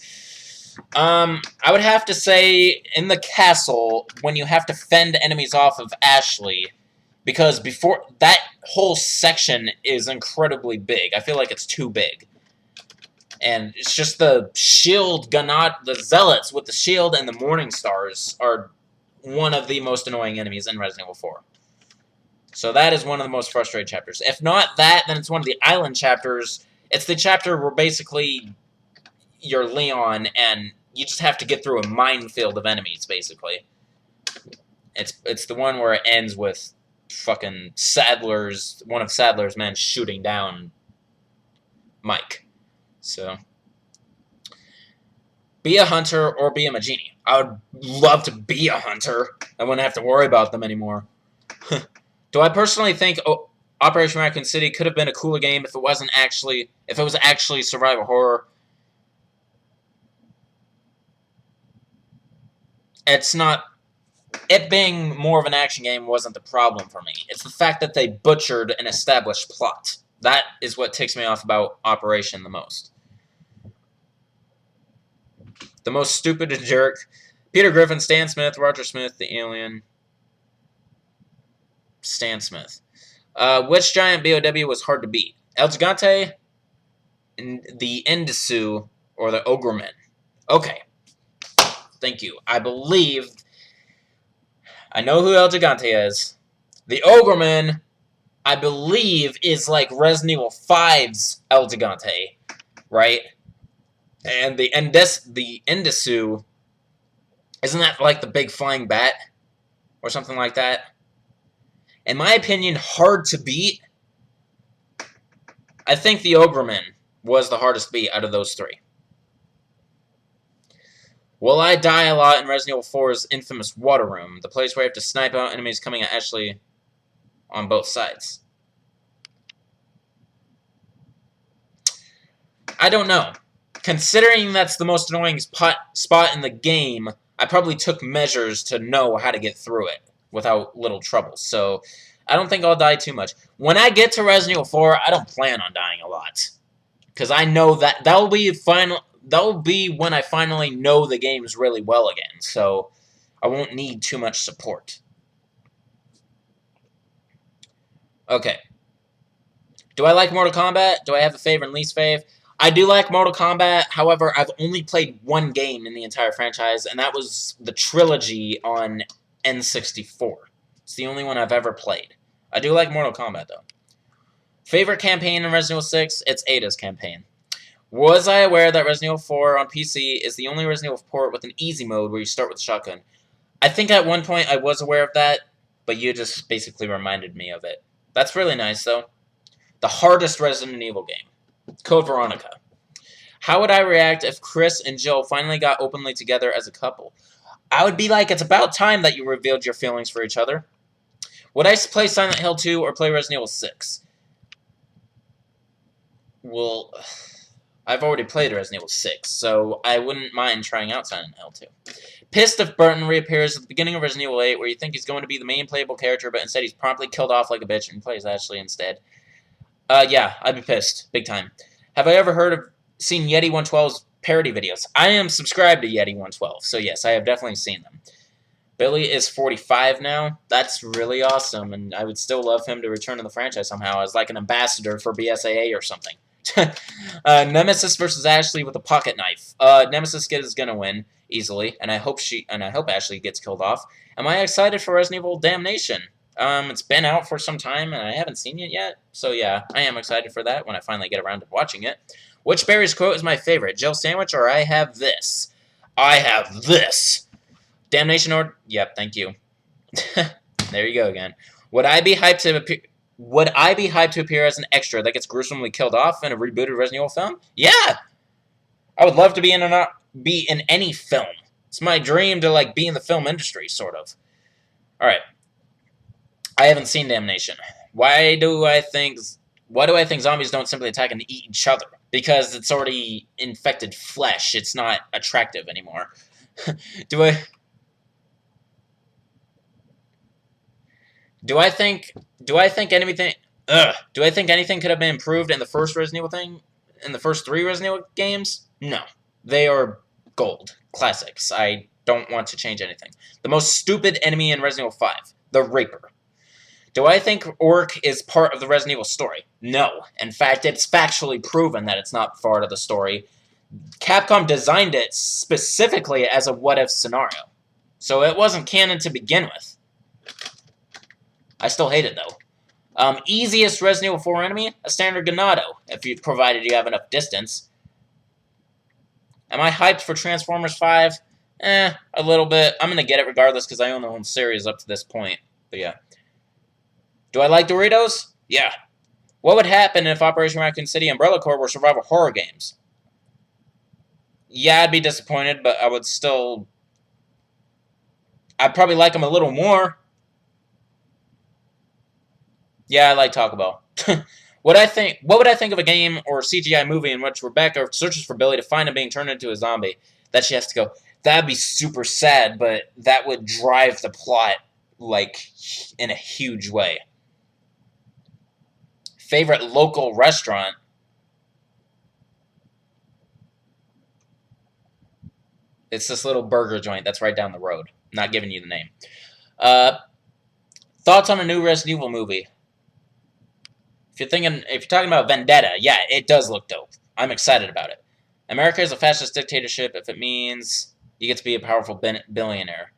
I would have to say, in the castle, when you have to fend enemies off of Ashley, because before that whole section is incredibly big. I feel like it's too big. And it's just the shield, the zealots with the shield and the morning stars are one of the most annoying enemies in Resident Evil 4. So that is one of the most frustrating chapters. If not that, then it's one of the island chapters. It's the chapter where basically you're Leon and you just have to get through a minefield of enemies, basically. It's the one where it ends with fucking one of Sadler's men shooting down Mike. So, be a hunter or be a Magini. I would love to be a hunter. I wouldn't have to worry about them anymore. Do I personally think Operation Raccoon City could have been a cooler game if it was actually survival horror? It's not it being more of an action game wasn't the problem for me. It's the fact that they butchered an established plot. That is what ticks me off about Operation the most. The most stupid jerk. Peter Griffin, Stan Smith, Roger Smith, the alien. Stan Smith. Which giant BOW was hard to beat? El Gigante, the Endisu, or the Ogreman? Okay. Thank you. I believe I know who El Gigante is. The Ogreman, I believe, is like Resident Evil 5's El Gigante, right? And the Endisu, isn't that like the big flying bat? Or something like that? In my opinion, hard to beat. I think the Ogreman was the hardest to beat out of those three. Will I die a lot in Resident Evil 4's infamous water room? The place where you have to snipe out enemies coming at Ashley on both sides. I don't know. Considering that's the most annoying spot in the game, I probably took measures to know how to get through it without little trouble. So I don't think I'll die too much. When I get to Resident Evil 4, I don't plan on dying a lot. Because I know that'll be when I finally know the games really well again. So I won't need too much support. Okay. Do I like Mortal Kombat? Do I have a favorite and least fave? I do like Mortal Kombat. However, I've only played one game in the entire franchise, and that was the trilogy on N64. It's the only one I've ever played. I do like Mortal Kombat, though. Favorite campaign in Resident Evil 6? It's Ada's campaign. Was I aware that Resident Evil 4 on PC is the only Resident Evil port with an easy mode where you start with a shotgun? I think at one point I was aware of that, but you just basically reminded me of it. That's really nice, though. The hardest Resident Evil game. Code Veronica. How would I react if Chris and Jill finally got openly together as a couple? I would be like, it's about time that you revealed your feelings for each other. Would I play Silent Hill 2 or play Resident Evil 6? Well, I've already played Resident Evil 6, so I wouldn't mind trying out Silent Hill 2. Pissed if Burton reappears at the beginning of Resident Evil 8, where you think he's going to be the main playable character, but instead he's promptly killed off like a bitch and plays Ashley instead. Yeah, I'd be pissed. Big time. Have I ever seen Yeti 112's parody videos? I am subscribed to Yeti 112, so yes, I have definitely seen them. Billy is 45 now. That's really awesome, and I would still love him to return to the franchise somehow as like an ambassador for BSAA or something. Nemesis versus Ashley with a pocket knife. Nemesis is gonna win easily, and I hope Ashley gets killed off. Am I excited for Resident Evil Damnation? It's been out for some time, and I haven't seen it yet. So yeah, I am excited for that when I finally get around to watching it. Which Barry's quote is my favorite? Jill sandwich or I have this? I have this. Damnation or... Yep, thank you. There you go again. Would I be hyped to appear as an extra that gets gruesomely killed off in a rebooted Resident Evil film? Yeah! I would love to be in any film. It's my dream to like be in the film industry, sort of. Alright. I haven't seen Damnation. Why do I think zombies don't simply attack and eat each other? Because it's already infected flesh. It's not attractive anymore. Do I think anything could have been improved in the first Resident Evil thing? In the first 3 Resident Evil games? No. They are gold. Classics. I don't want to change anything. The most stupid enemy in Resident Evil 5. The Reaper. Do I think Orc is part of the Resident Evil story? No. In fact, it's factually proven that it's not part of the story. Capcom designed it specifically as a what-if scenario. So it wasn't canon to begin with. I still hate it, though. Easiest Resident Evil 4 enemy? A standard Ganado, provided you have enough distance. Am I hyped for Transformers 5? A little bit. I'm going to get it regardless because I own the whole series up to this point. But yeah. Do I like Doritos? Yeah. What would happen if Operation Raccoon City and Umbrella Corps were survival horror games? Yeah, I'd be disappointed, but I would still... I'd probably like them a little more. Yeah, I like Taco Bell. What would I think of a game or CGI movie in which Rebecca searches for Billy to find him being turned into a zombie? That she has to go, That'd be super sad, but that would drive the plot, like, in a huge way. Favorite local restaurant? It's this little burger joint that's right down the road. Not giving you the name. Thoughts on a new Resident Evil movie? If you're talking about Vendetta, yeah, it does look dope. I'm excited about it. America is a fascist dictatorship if it means you get to be a powerful billionaire.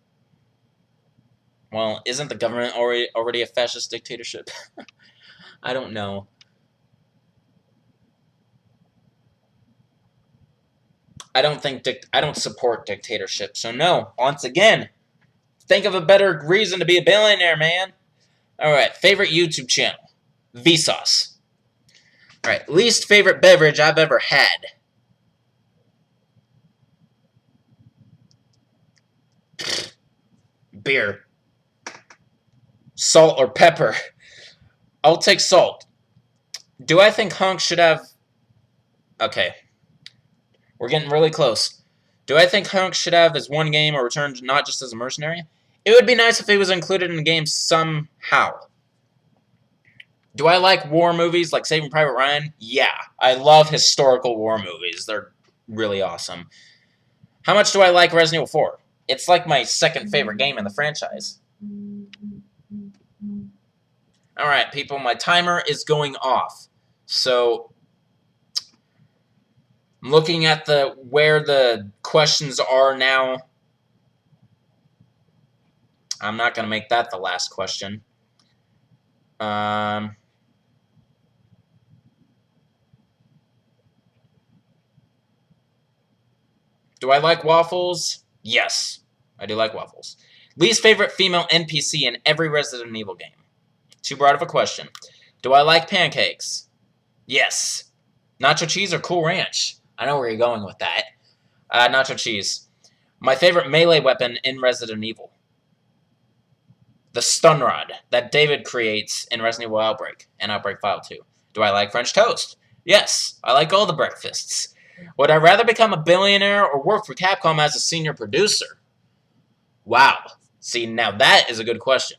Well, isn't the government already a fascist dictatorship? I don't know. I don't support dictatorship. So no, once again, think of a better reason to be a billionaire, man. All right, favorite YouTube channel, Vsauce. All right, least favorite beverage I've ever had. Beer. Salt or pepper? I'll take salt. Do I think Hunk should have... Okay. We're getting really close. Do I think Hunk should have his one game or return not just as a mercenary? It would be nice if he was included in the game somehow. Do I like war movies like Saving Private Ryan? Yeah. I love historical war movies. They're really awesome. How much do I like Resident Evil 4? It's like my second favorite game in the franchise. Alright, people, my timer is going off. So, I'm looking at where the questions are now. I'm not going to make that the last question. Do I like waffles? Yes, I do like waffles. Least favorite female NPC in every Resident Evil game? Too broad of a question. Do I like pancakes? Yes. Nacho cheese or Cool Ranch? I know where you're going with that. Nacho cheese. My favorite melee weapon in Resident Evil. The stun rod that David creates in Resident Evil Outbreak and Outbreak File 2. Do I like French toast? Yes, I like all the breakfasts. Would I rather become a billionaire or work for Capcom as a senior producer? Wow. See, now that is a good question.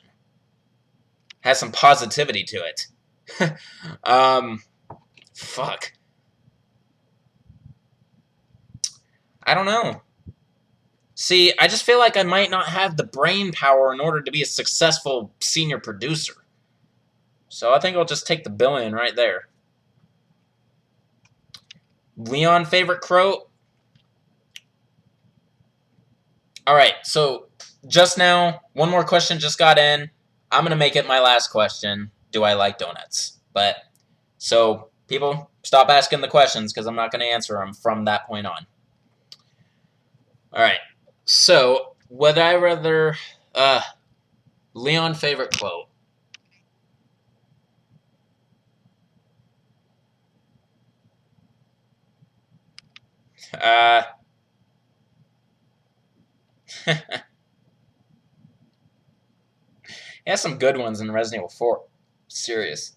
Has some positivity to it. Fuck. I don't know. See, I just feel like I might not have the brain power in order to be a successful senior producer. So I think I'll just take the billion right there. Leon favorite crow? Alright, so just now, one more question just got in. I'm going to make it my last question. Do I like donuts? So, people, stop asking the questions because I'm not going to answer them from that point on. Alright, so, would I rather... Leon favorite quote. He has some good ones in Resident Evil 4. Serious.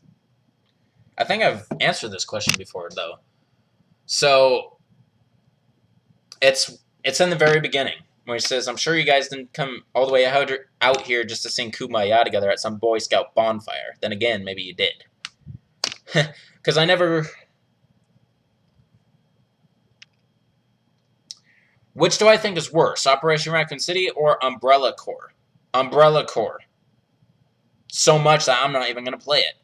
I think I've answered this question before, though. So, it's in the very beginning, where he says, I'm sure you guys didn't come all the way out here just to sing Kumbaya together at some Boy Scout bonfire. Then again, maybe you did. Because I never... Which do I think is worse, Operation Raccoon City or Umbrella Corps? Umbrella Corps. So much that I'm not even going to play it.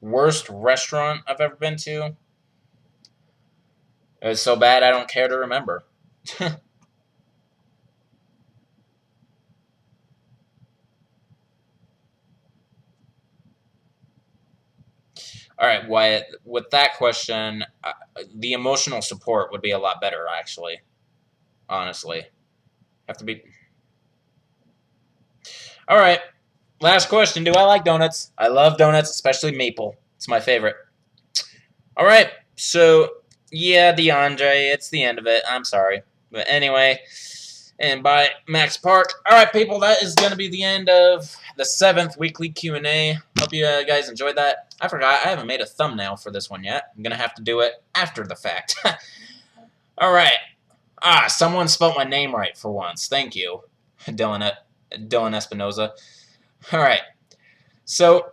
Worst restaurant I've ever been to? It was so bad I don't care to remember. Alright, Wyatt, with that question, the emotional support would be a lot better, actually. Honestly. Have to be... Alright, last question. Do I like donuts? I love donuts, especially maple. It's my favorite. Alright, so, yeah, DeAndre, it's the end of it. I'm sorry. But anyway, and by Max Park. Alright, people, that is going to be the end of the 7th weekly Q&A. Hope you guys enjoyed that. I forgot, I haven't made a thumbnail for this one yet. I'm going to have to do it after the fact. Alright. Someone spelled my name right for once. Thank you, Dylan Espinoza. Alright. So,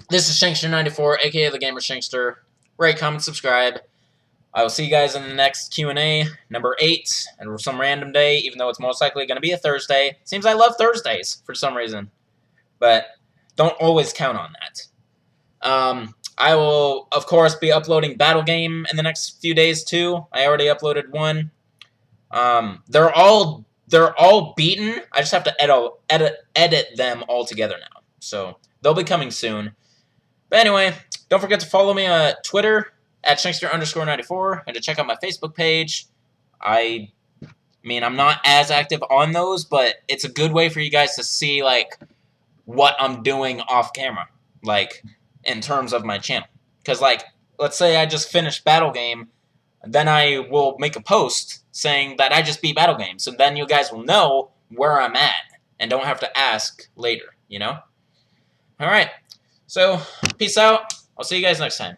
this is Shankster94, aka The Gamer Shankster. Rate, comment, subscribe. I will see you guys in the next Q&A, number 8, and some random day, even though it's most likely going to be a Thursday. Seems I love Thursdays for some reason, but don't always count on that. I will, of course, be uploading Battle Game in the next few days, too. I already uploaded one. They're all beaten. I just have to edit them all together now. So, they'll be coming soon. But anyway, don't forget to follow me on Twitter, at Shankster_94, and to check out my Facebook page. I mean, I'm not as active on those, but it's a good way for you guys to see, like, what I'm doing off camera, like, in terms of my channel. Because, like, let's say I just finished Battle Game, then I will make a post saying that I just beat Battle Game, so then you guys will know where I'm at, and don't have to ask later, you know? Alright, so, peace out. I'll see you guys next time.